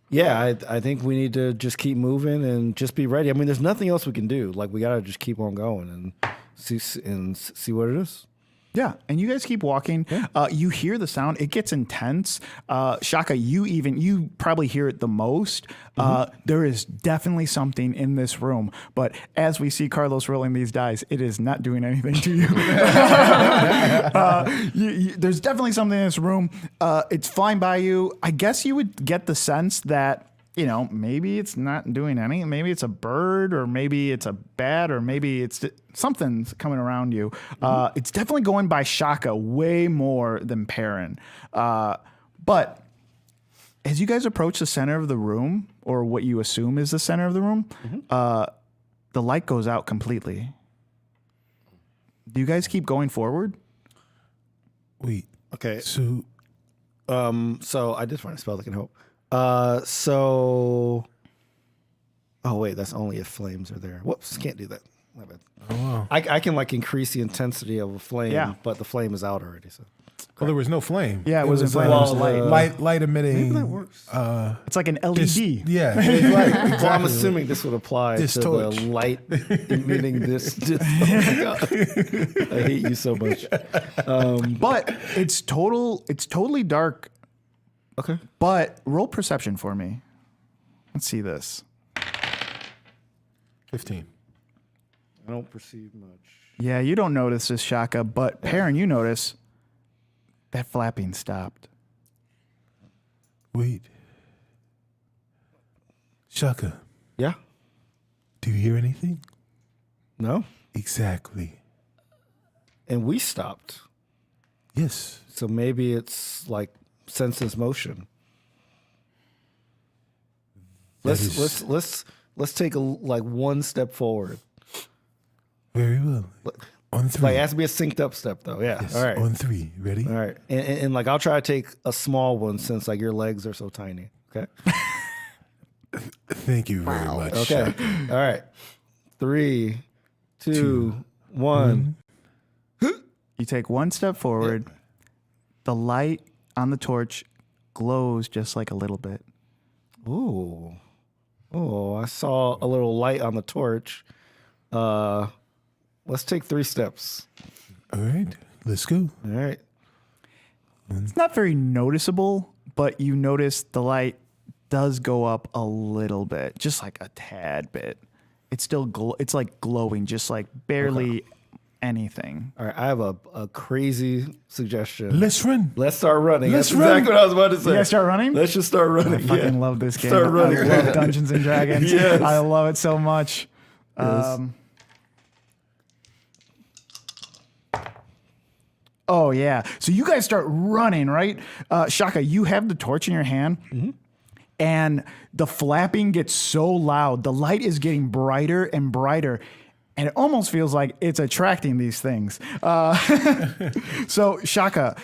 Yeah, I think we need to just keep moving and just be ready. I mean, there's nothing else we can do. Like, we gotta just keep on going and see what it is. Yeah, and you guys keep walking. You hear the sound; it gets intense. Shaka, you probably hear it the most. There is definitely something in this room, but as we see Carlos rolling these dice, it is not doing anything to you. There's definitely something in this room. It's flying by you. I guess you would get the sense that, maybe it's not doing anything. Maybe it's a bird, or maybe it's a bat, or maybe it's something's coming around you. It's definitely going by Shaka way more than Perrin. But as you guys approach the center of the room, or what you assume is the center of the room, the light goes out completely. Do you guys keep going forward? Wait. Okay. So So I did find a spell that can help. Oh wait, that's only if flames are there. Whoops, can't do that. My bad. Oh, wow. I can like increase the intensity of a flame, Yeah. but the flame is out already. So Well, there was no flame. Yeah, it wasn't flame, uh, it was light. Light emitting. maybe that works. It's like an LED. Yeah. It's light. Well, I'm Exactly. assuming this would apply This to torch. the light emitting this. Oh my God. I hate you so much. But it's totally dark. Okay. But roll perception for me. Let's see this. 15. I don't perceive much. Yeah, you don't notice this, Shaka, but Perrin, you notice that flapping stopped. Wait. Shaka, Yeah. do you hear anything? No. Exactly. And we stopped. Yes. So maybe it's like senses motion. Let's take like one step forward. Very well. On 3. Like it has to be a synced up step though. Yeah. Yes, All right. On 3. Ready? All right. And like I'll try to take a small one since like your legs are so tiny. Okay. Thank you very much. Okay. Shaka. All right. 3, 2, 1. You take one step forward. The light on the torch glows just like a little bit. Ooh. Oh, I saw a little light on the torch. Let's take 3 steps. All right. Let's go. All right. It's not very noticeable, but you notice the light does go up a little bit, just like a tad bit. It's still it's like glowing, just like barely anything. All right, I have a crazy suggestion. Let's run. Let's start running. Let's That's exactly run. what I was about to say. You guys start running? Let's just start running. I fucking love this game. Start running. I love Dungeons and Dragons. Yes. I love it so much. Yes. Oh yeah. So you guys start running, right? Shaka, you have the torch in your hand. And the flapping gets so loud. The light is getting brighter and brighter. And it almost feels like it's attracting these things. So Shaka,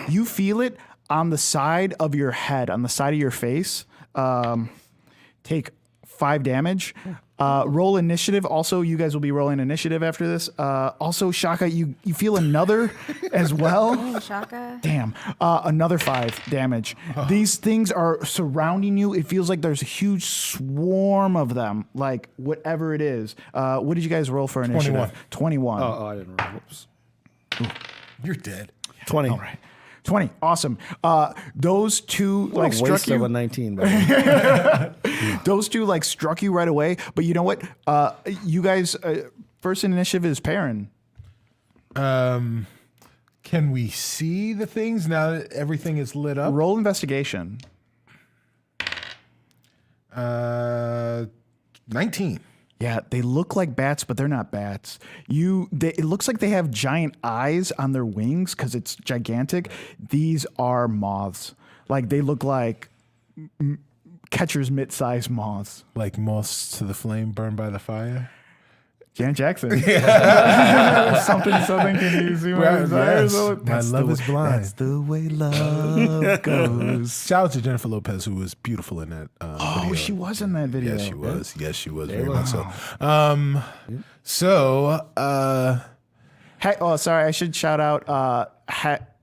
you feel it on the side of your head, on the side of your face. Take 5 damage. Roll initiative. Also, you guys will be rolling initiative after this. Also, Shaka, you feel another as well. Shaka. Damn. Another 5 damage. These things are surrounding you. It feels like there's a huge swarm of them, like whatever it is. What did you guys roll for initiative? 21. Oh, I didn't roll. Whoops. You're dead. 20. All right. 20. Awesome. Those two like What a struck waste of a you. 19. By the way. Those two like struck you right away. But you know what? You guys, first initiative is Perrin. Can we see the things now that everything is lit up? Roll investigation. 19. Yeah, they look like bats, but they're not bats. It looks like they have giant eyes on their wings because it's gigantic. These are moths. Like they look like catcher's mitt-sized moths. Like moths to the flame burned by the fire. Janet Jackson. Something can you see my Right, desires? yes. Oh, My love is blind. That's the way love goes. Shout out to Jennifer Lopez, who was beautiful in that Oh, video. she was in that video. Yes, she was. Yes, she was. Very much so. Sorry, I should shout out.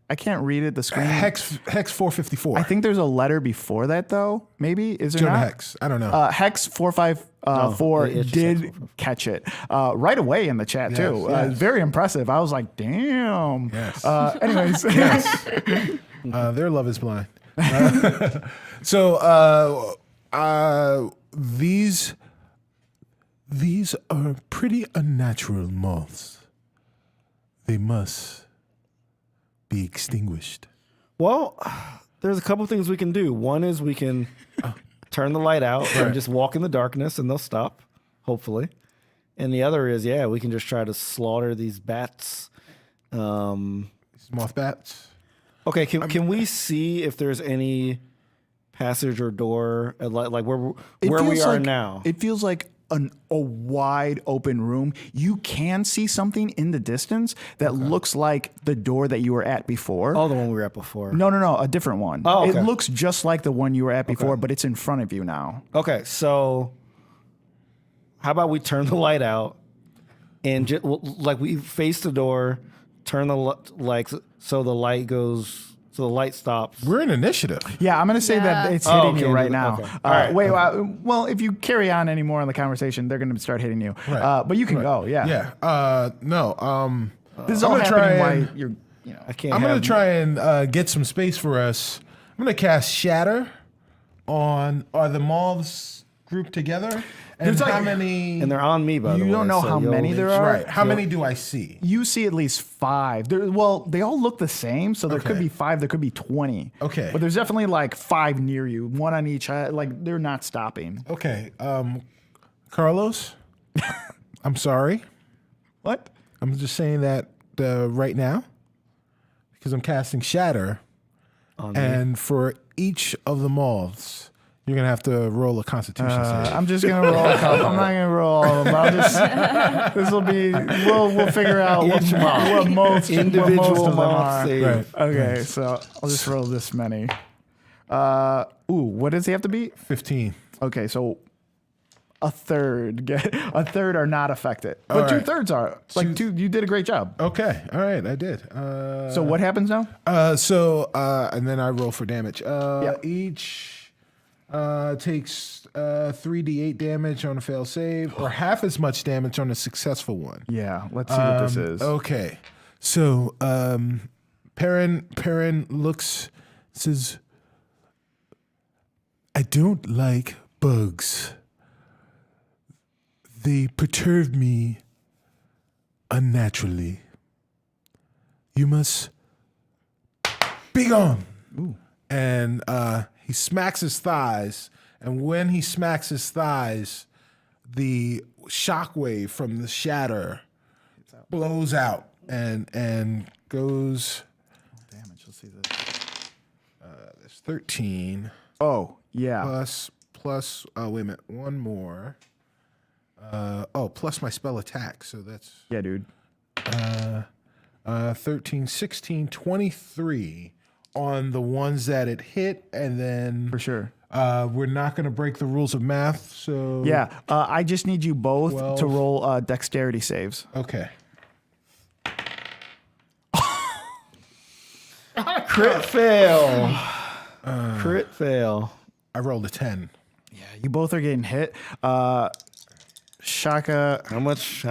I can't read it. The screen. Hex 454. I think there's a letter before that, though. Maybe is there Jonah not? Hex. I don't know. Hex 454 it just did says 454. catch it right away in the chat too. yes. Very impressive. I was like, damn. Yes. Anyways, Their love is blind. These are pretty unnatural moths. They must be extinguished. Well, there's a couple things we can do. One is we can turn the light out and just walk in the darkness and they'll stop, hopefully. And the other is, we can just try to slaughter these bats. These moth bats. Okay, can we see if there's any passage or door like where It we feels are like- now? It feels like a wide open room. You can see something in the distance that looks like the door that you were at before. Oh, the one we were at before. No, a different one. Oh, okay. It looks just like the one you were at before, but it's in front of you now. Okay, so how about we turn the light out and we face the door, turn the so the light goes. So the light stops. We're in initiative. Yeah, I'm going to say that it's hitting okay, you right now. okay. All right. Wait, well, if you carry on any more in the conversation, they're going to start hitting you. Right. But you can go, yeah. Yeah. No. This is I'm all gonna happening try while and- you're, I can't. I'm going have- to try and get some space for us. I'm going to cast Shatter on. Are the moths grouped together? And There's how like- many? And they're on me, by the way. You don't know so how many there are? Right. How many do I see? You see at least 5. They all look the same, so there could Okay. be 5, there could be 20. Okay. But there's definitely like 5 near you, one on each. Like they're not stopping. Okay. Carlos, I'm sorry. What? I'm just saying that right now because I'm casting Shatter. And for each of the moths, you're going to have to roll a Constitution save. I'm just gonna roll a couple. I'm not gonna roll all of them. I'll just. This will be. We'll figure out what most Individual what most of them moth are. save. Right. Okay, so I'll just roll this many. What does he have to beat? 15. Okay, so a third are not affected, but All right. 2/3 are. Like two, you did a great job. Okay. All right. I did. So what happens now? And then I roll for damage. Yeah. Each takes 3d8 damage on a fail save, or half as much damage on a successful one. Yeah, let's see what this is. Okay. So Perrin looks, says, I don't like bugs. They perturb me unnaturally. You must be gone. Ooh. And he smacks his thighs. And when he smacks his thighs, the shockwave from the shatter blows out and goes. Damage. Let's see this. There's 13. Oh, yeah. Plus. Oh, wait a minute. One more. Plus my spell attack. So that's. Yeah, dude. 13, 16, 23 on the ones that it hit, and then For sure. we're not going to break the rules of math. So Yeah. I just need you both 12. to roll dexterity saves. Okay. Crit fail. Crit fail. I rolled a 10. Yeah, you both are getting hit. Shaka, How much?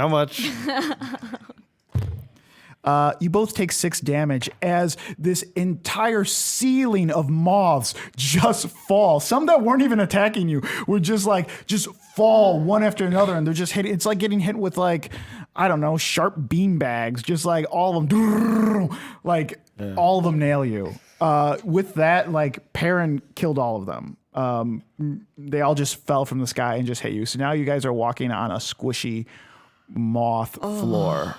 you both take 6 damage as this entire ceiling of moths just fall. Some that weren't even attacking you were just fall one after another, and they're just hitting. It's like getting hit with I don't know, sharp bean bags. Just like all of them, all of them nail you. With that, Perrin killed all of them. They all just fell from the sky and just hit you. So now you guys are walking on a squishy moth floor.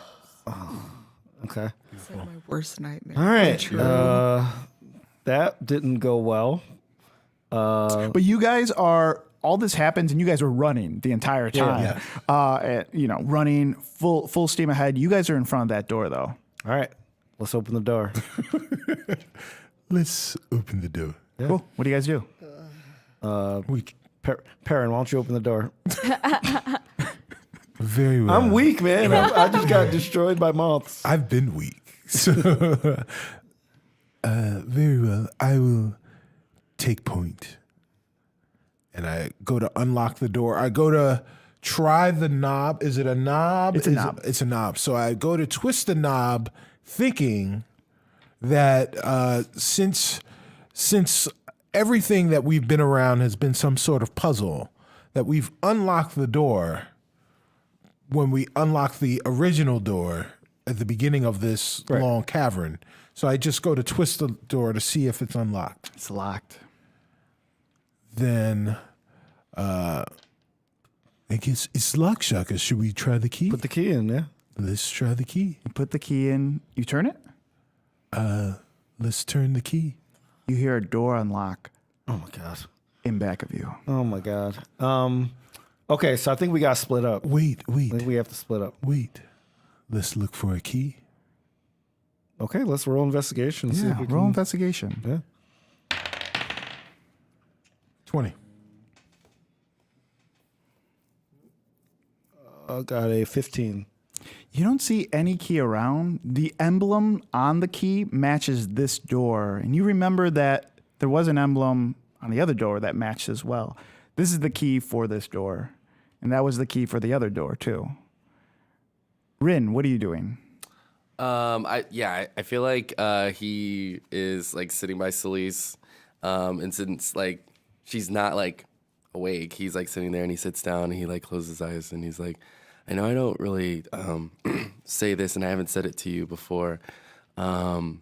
Okay. It's like my worst nightmare. All right. That didn't go well. But you guys are. All this happens, and you guys are running the entire time. Running full steam ahead. You guys are in front of that door, though. All right. Let's open the door. Let's open the door. Yeah. Cool. What do you guys do? Perrin, why don't you open the door? Very well. I'm weak, man. I just got destroyed by moths. I've been weak. So, very well. I will take point. And I go to unlock the door. I go to try the knob. Is it a knob? It's a knob. It's a knob. So I go to twist the knob thinking that since everything that we've been around has been some sort of puzzle, that we've unlocked the door when we unlocked the original door at the beginning of this long cavern. So I just go to twist the door to see if it's unlocked. It's locked. Then I guess it's locked, Shaka. Should we try the key? Put the key in, yeah. Let's try the key. You put the key in. You turn it. Let's turn the key. You hear a door unlock Oh my god. in back of you. Oh my god. Okay, so I think we got to split up. Wait. I think we have to split up. Wait. Let's look for a key. Okay, let's roll investigation. See Yeah. if we Roll can. investigation. Yeah. 20. I got a 15. You don't see any key around. The emblem on the key matches this door. And you remember that there was an emblem on the other door that matched as well. This is the key for this door. And that was the key for the other door, too. Rin, what are you doing? I feel like he is sitting by Celise, and since she's not awake, he's sitting there and he sits down and he closes his eyes and he's like, I know I don't really say this and I haven't said it to you before, and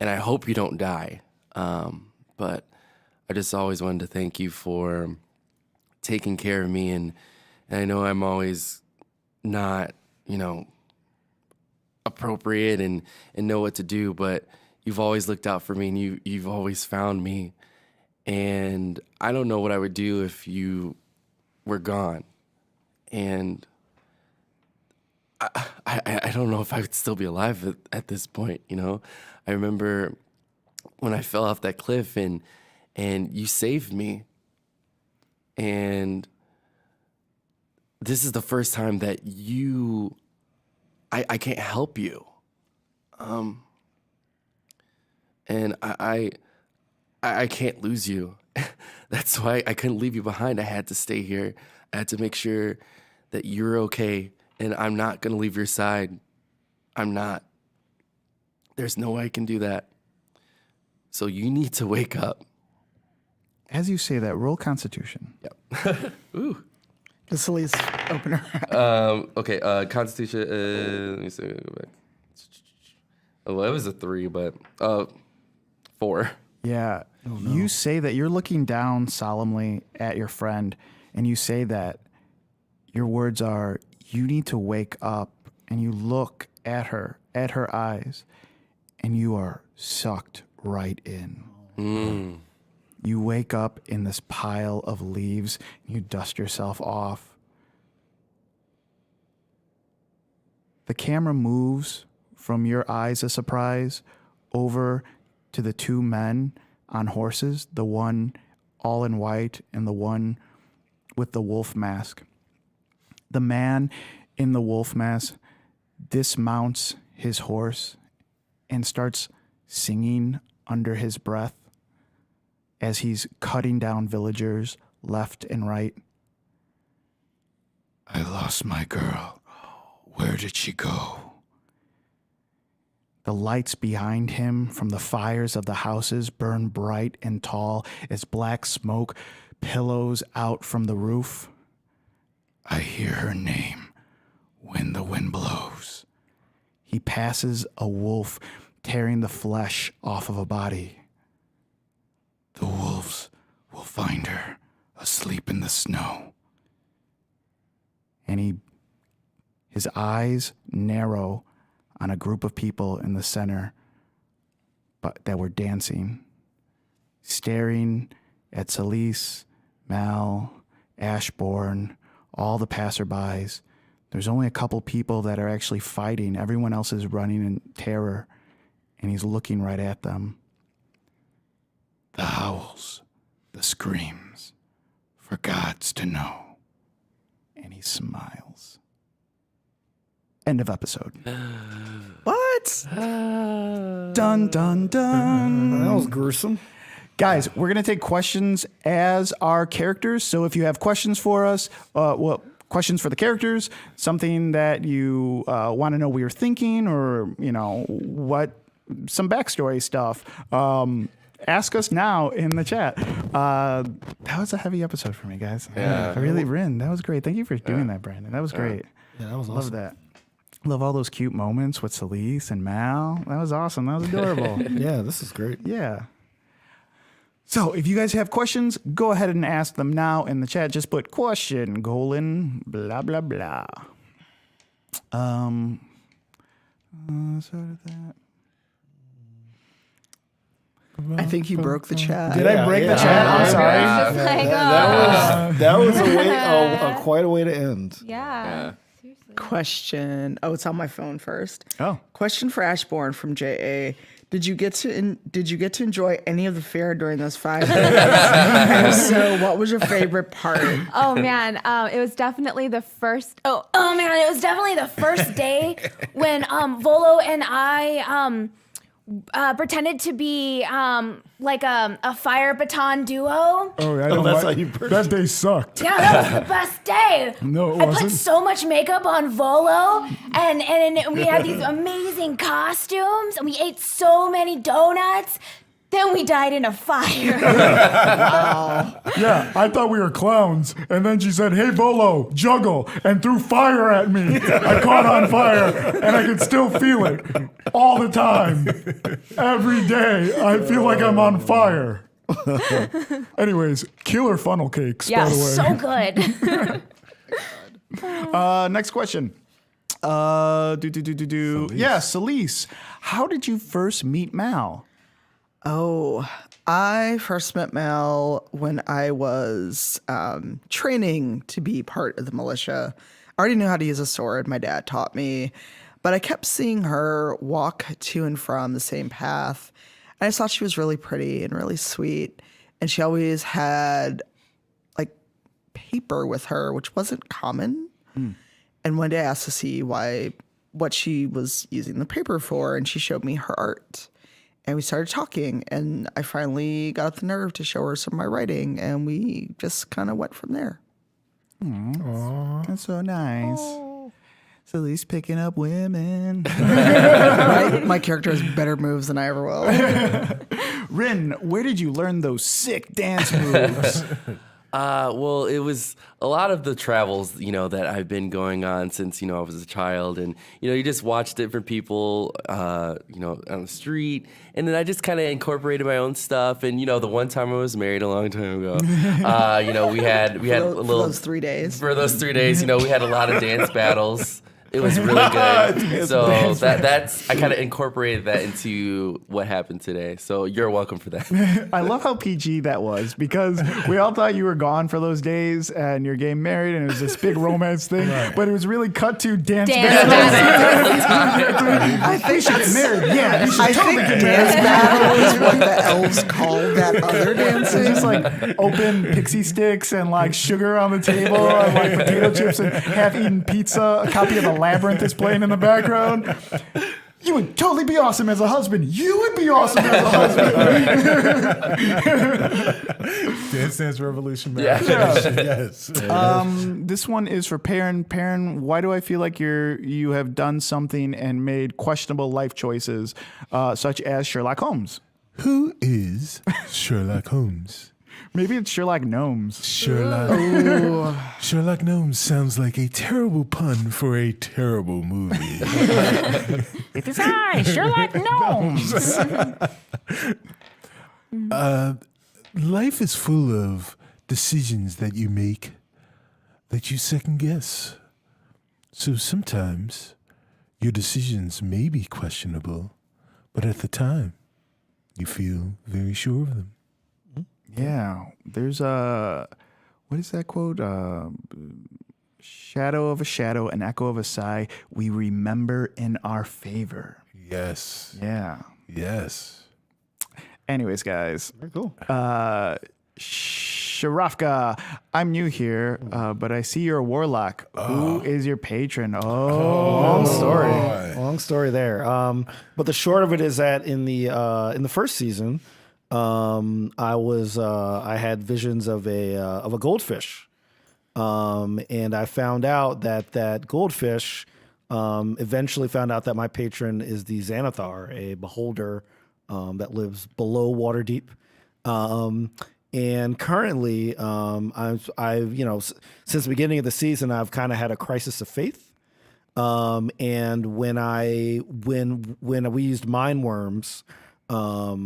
I hope you don't die, but I just always wanted to thank you for taking care of me, and I know I'm always not, appropriate and know what to do, but you've always looked out for me and you've always found me, and I don't know what I would do if you were gone, and I don't know if I would still be alive at this point. I remember when I fell off that cliff and you saved me, and this is the first time that I can't help you. And I can't lose you. That's why I couldn't leave you behind. I had to stay here. I had to make sure that you're okay, and I'm not going to leave your side. I'm not. There's no way I can do that. So you need to wake up. As you say that, roll Constitution. Yep. Ooh. Does Celise open her? Okay. Constitution. Let me see. Go back. Oh, well, it was a 3, but 4. Yeah. You say that you're looking down solemnly at your friend, and you say that your words are, you need to wake up, and you look at her eyes, and you are sucked right in. You wake up in this pile of leaves, and you dust yourself off. The camera moves from your eyes of surprise over to the 2 men on horses, the one all in white and the one with the wolf mask. The man in the wolf mask dismounts his horse and starts singing under his breath as he's cutting down villagers left and right. I lost my girl. Where did she go? The lights behind him from the fires of the houses burn bright and tall as black smoke pillows out from the roof. I hear her name when the wind blows. He passes a wolf tearing the flesh off of a body. The wolves will find her asleep in the snow. And his eyes narrow on a group of people in the center but that were dancing, staring at Celise, Mal, Ashbourne, all the passerbys. There's only a couple people that are actually fighting. Everyone else is running in terror, and he's looking right at them. The howls, the screams, for gods to know. And he smiles. End of episode. What? Dun, dun, dun. That was gruesome. Guys, we're going to take questions as our characters. So if you have questions for us, questions for the characters, something that you want to know we were thinking, or, some backstory stuff, ask us now in the chat. That was a heavy episode for me, guys. Yeah. Rin, that was great. Thank you for doing that, Brandon. That was great. Yeah, that was Love awesome. that. Love all those cute moments with Celise and Mal. That was awesome. That was adorable. Yeah, this is great. Yeah. So if you guys have questions, go ahead and ask them now in the chat. Just put question, blah, blah, blah. So did that. I think you broke the chat. Did I break the chat? I'm sorry. It's just like, That was quite a way to end. yeah. Question. Oh, it's on my phone first. Oh. Question for Ashbourne from JA. Did you get to enjoy any of the fair during those 5 days? So, what was your favorite part? Oh man, it was definitely the first. Oh man, it was definitely the first day when Volo and I pretended to be like a fire baton duo. Oh, I know. That's how you put That day sucked. Yeah, that was the best day. No, it I wasn't. put so much makeup on Volo, and we had these amazing costumes, and we ate so many donuts. Then we died in a fire. Yeah, I thought we were clowns. And then she said, hey, Volo, juggle, and threw fire at me. I caught on fire, and I could still feel it all the time. Every day, I feel like I'm on fire. Anyways, killer funnel cakes, Yeah, by the way. so good. Next question. Yeah, Celise. How did you first meet Mal? Oh, I first met Mel when I was training to be part of the militia. I already knew how to use a sword. My dad taught me. But I kept seeing her walk to and from the same path. And I just thought she was really pretty and really sweet. And she always had like paper with her, which wasn't common. And one day I asked to see what she was using the paper for. And she showed me her art. And we started talking, and I finally got up the nerve to show her some of my writing, and we just kind of went from there. That's so nice. Celise picking up women. My character has better moves than I ever will. Rin, where did you learn those sick dance moves? Well, it was a lot of the travels, that I've been going on since, I was a child. And, you just watch different people, on the street. And then I just kind of incorporated my own stuff. And, the one time I was married a long time ago, we had a little. For those 3 days. For those 3 days, we had a lot of dance battles. It was really good. So that's I kind of incorporated that into what happened today. So you're welcome for that. I love how PG that was because we all thought you were gone for those days and you're getting married and it was this big romance thing, but it was really cut to dance battles. I think you should get married. Yeah, you should I totally think get dance married. battle is what the elves call that other dancing. It's just like open pixie sticks and like sugar on the table and like potato chips and half-eaten pizza. A copy of The Labyrinth is playing in the background. You would totally be awesome as a husband. You would be awesome as a husband. Dance Dance Revolution. Yeah. Yes. This one is for Perrin. Perrin, why do I feel like you have done something and made questionable life choices, such as Sherlock Holmes? Who is Sherlock Holmes? Maybe it's Sherlock Gnomes. Sherlock Gnomes sounds like a terrible pun for a terrible movie. It is I, Sherlock Gnomes. Life is full of decisions that you make that you second guess. So sometimes your decisions may be questionable, but at the time, you feel very sure of them. Yeah, there's what is that quote? Shadow of a shadow, an echo of a sigh, we remember in our favor. Yes. Yeah. Yes. Anyways, guys. Very cool. Sharafka, I'm new here, but I see you're a warlock. Who is your patron? Long story. boy. Long story there. But the short of it is that in the first season, I had visions of a goldfish, and I found out that goldfish eventually found out that my patron is the Xanathar, a beholder that lives below Waterdeep. And currently, I've since the beginning of the season, I've kind of had a crisis of faith. And when we used mind worms, my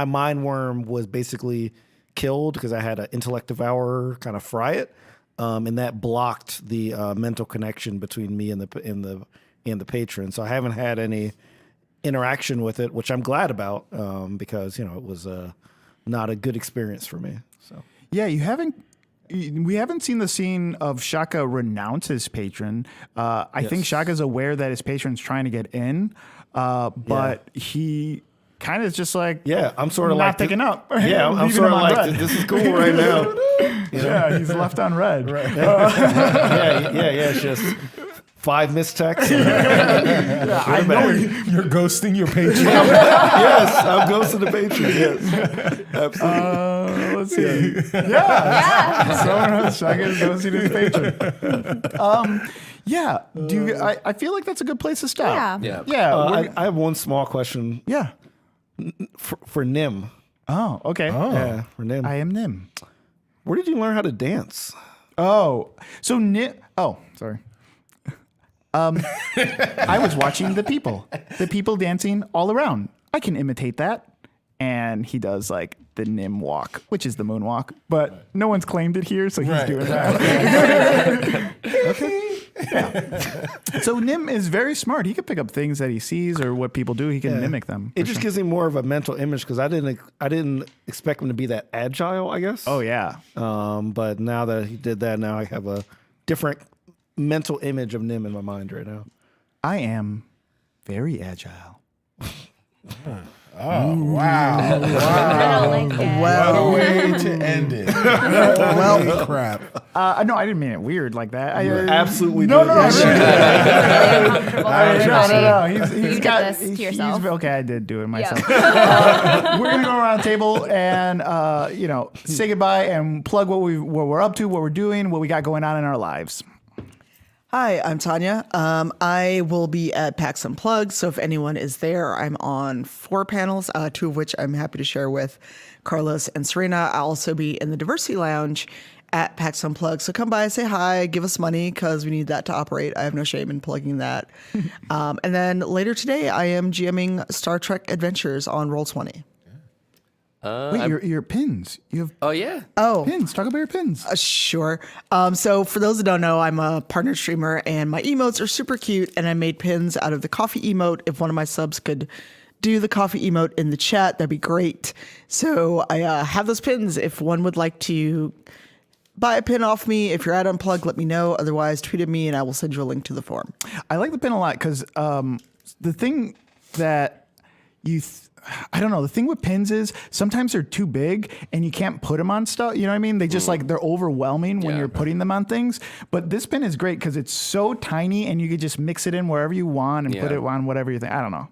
mind worm was basically killed because I had an intellect devourer kind of fry it, and that blocked the mental connection between me and the patron. So I haven't had any interaction with it, which I'm glad about, because it was not a good experience for me. So Yeah, we haven't seen the scene of Shaka renounce his patron. I think Shaka's aware that his patron's trying to get in, but he kind of is just like, I'm sort of not like picking up. Yeah, I'm Leaving sort him of on like red. this is cool right now. Yeah, he's left on red. Yeah. It's just 5 mistexts. I know. You're ghosting your patron. Yes, I'm ghosting the patron. Yes, absolutely. Let's see. Yeah. Shaka goes to his patron. I feel like that's a good place to stop. Yeah. Yeah. I have one small question Yeah. for Nim. Oh, okay. Yeah, for Nim. I am Nim. Where did you learn how to dance? Oh, so Nim. Oh, sorry. I was watching the people dancing all around. I can imitate that. And he does like the Nim walk, which is the moonwalk, but no one's claimed it here, so he's doing that. Yeah. So Nim is very smart. He can pick up things that he sees or what people do. He can mimic them. It just gives me more of a mental image because I didn't expect him to be that agile, I guess. Oh yeah. But now that he did that, now I have a different mental image of Nim in my mind right now. I am very agile. Oh, wow. I don't like it. What a way to end it. Well, crap. No, I didn't mean it weird like that. Absolutely No, did. no, I really Really uncomfortable no. situation. He's You got did this to yourself. okay, I did do it myself. Yeah. We're gonna go around the table and say goodbye and plug what we're up to, what we're doing, what we got going on in our lives. Hi, I'm Tanya. I will be at PAX Unplugged, so if anyone is there, I'm on 4 panels, 2 of which I'm happy to share with Carlos and Surena. I'll also be in the Diversity Lounge at PAX Unplugged, so come by, say hi, give us money, because we need that to operate. I have no shame in plugging that. And then later today, I am GMing Star Trek Adventures on Roll20. Wait, your pins. You have Oh yeah. pins. Talk about your pins. Sure. So for those that don't know, I'm a partner streamer and my emotes are super cute and I made pins out of the coffee emote. If one of my subs could do the coffee emote in the chat, that'd be great. So I have those pins. If one would like to buy a pin off me, if you're at Unplugged, let me know. Otherwise, tweet at me and I will send you a link to the forum. I like the pin a lot because the thing that I don't know. The thing with pins is sometimes they're too big and you can't put them on stuff. You know what I mean? They just they're overwhelming when you're putting them on things. But this pin is great because it's so tiny and you could just mix it in wherever you want and put it on whatever you think. I don't know.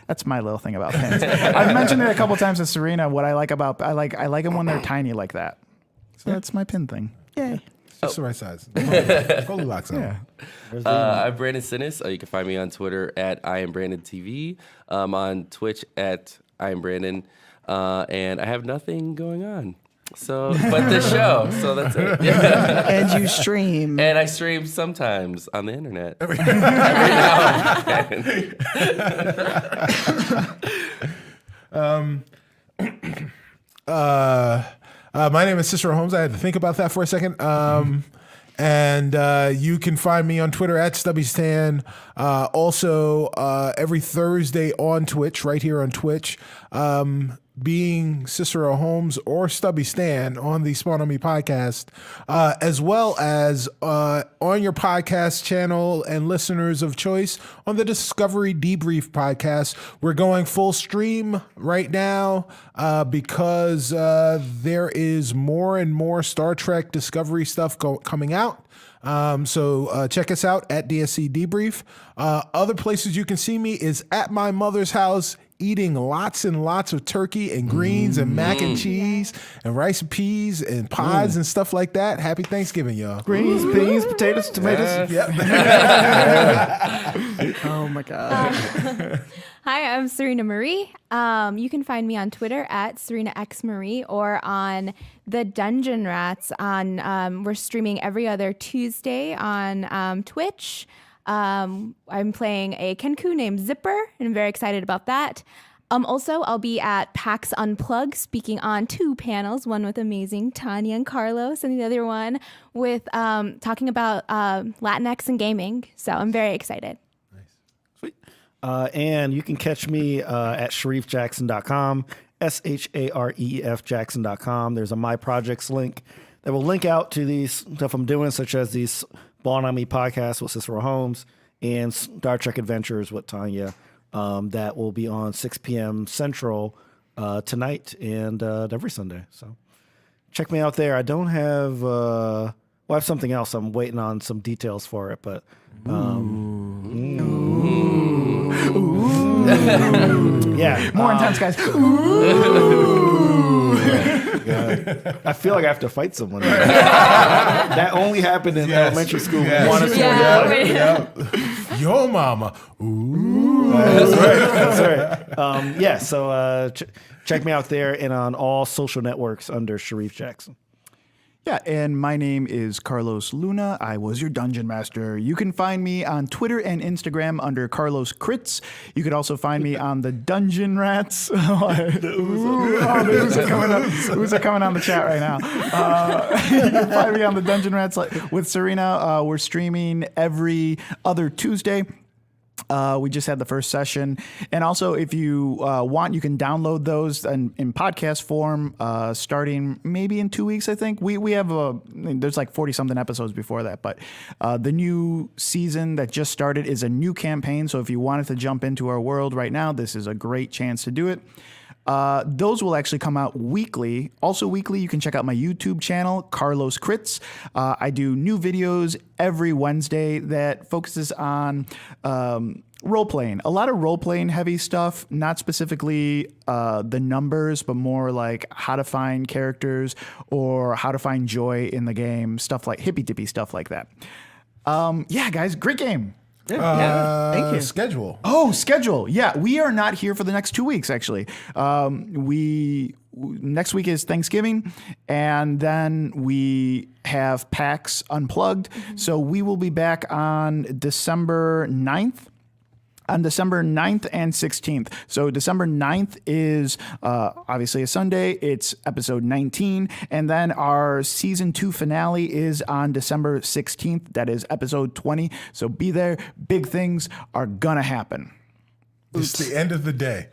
That's my little thing about pins. I've mentioned it a couple times to Surena. What I like about I like them when they're tiny like that. So that's my pin thing. Yay. Just the right size. Goldilocks. Yeah. I'm Brandon Sinnis. You can find me on Twitter at I am Brandon TV. On Twitch at I am Brandon. And I have nothing going on. So, but the show. So that's it. And you stream. And I stream sometimes on the internet. Every now and then. My name is Cicero Holmes. I had to think about that for a second. And you can find me on Twitter at StubbyStan. Also, every Thursday on Twitch, right here on Twitch, being Cicero Holmes or Stubby Stan on the Spawn on Me podcast, as well as on your podcast channel and listeners of choice on the Discovery Debrief podcast. We're going full stream right now because there is more and more Star Trek Discovery stuff coming out. So check us out at DSC Debrief. Other places you can see me is at my mother's house, eating lots and lots of turkey and greens and mac and cheese and rice and peas and pies and stuff like that. Happy Thanksgiving, y'all. Greens, peas, potatoes, tomatoes. Yep. Oh my God. Hi, I'm Surena Marie. You can find me on Twitter at SerenaXMarie or on the Dungeon Rats. We're streaming every other Tuesday on Twitch. I'm playing a Kenku named Zipper, and I'm very excited about that. Also, I'll be at PAX Unplugged speaking on 2 panels, one with amazing Tanya and Carlos, and the other one with talking about Latinx and gaming. So I'm very excited. And you can catch me at ShareefJackson.com, SHAREF Jackson.com. There's a My Projects link that will link out to these stuff I'm doing, such as these Spawn on Me podcast with Cicero Holmes and Star Trek Adventures with Tanya. That will be on 6 p.m. Central tonight and every Sunday. So check me out there. I don't have, I have something else. I'm waiting on some details for it, but. Yeah. More intense, guys. I feel like I have to fight someone. That only happened in elementary school. Yo, mama. Ooh. That's right. Yeah, so check me out there and on all social networks under Shareef Jackson. Yeah, and my name is Carlos Luna. I was your dungeon master. You can find me on Twitter and Instagram under Carlos Crits. You could also find me on the Dungeon Rats. The Ooze are coming on the chat right now. You can find me on the Dungeon Rats with Surena. We're streaming every other Tuesday. We just had the first session. And also, if you want, you can download those in podcast form starting maybe in 2 weeks, I think. We have there's like 40-something episodes before that. But the new season that just started is a new campaign. So if you wanted to jump into our world right now, this is a great chance to do it. Those will actually come out weekly. Also weekly, you can check out my YouTube channel, Carlos Crits. I do new videos every Wednesday that focuses on role-playing. A lot of role-playing heavy stuff, not specifically the numbers, but more like how to find characters or how to find joy in the game, stuff like hippy-dippy stuff like that. Yeah, guys, great game. Thank you. Schedule. Oh, schedule. Yeah, we are not here for the next 2 weeks, actually. Next week is Thanksgiving, and then we have PAX Unplugged. So we will be back on December 9th. On December 9th and 16th. So December 9th is obviously a Sunday. It's episode 19. And then our season 2 finale is on December 16th. That is episode 20. So be there. Big things are going to happen. It's the end of the day.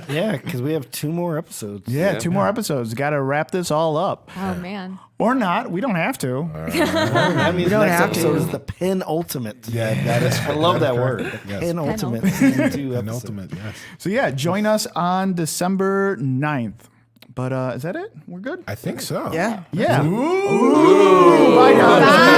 Yeah, because we have 2 more episodes. Yeah, 2 more episodes. Got to wrap this all up. Oh man. Or not. We don't have to. That means the don't next have episode to. is the penultimate. Yeah, that is. I love that word. Yes. Penultimate. Season 2 episode. Penultimate, yes. So yeah, join us on December 9th. But is that it? We're good? I think so. Yeah. Yeah. Ooh. Bye, guys.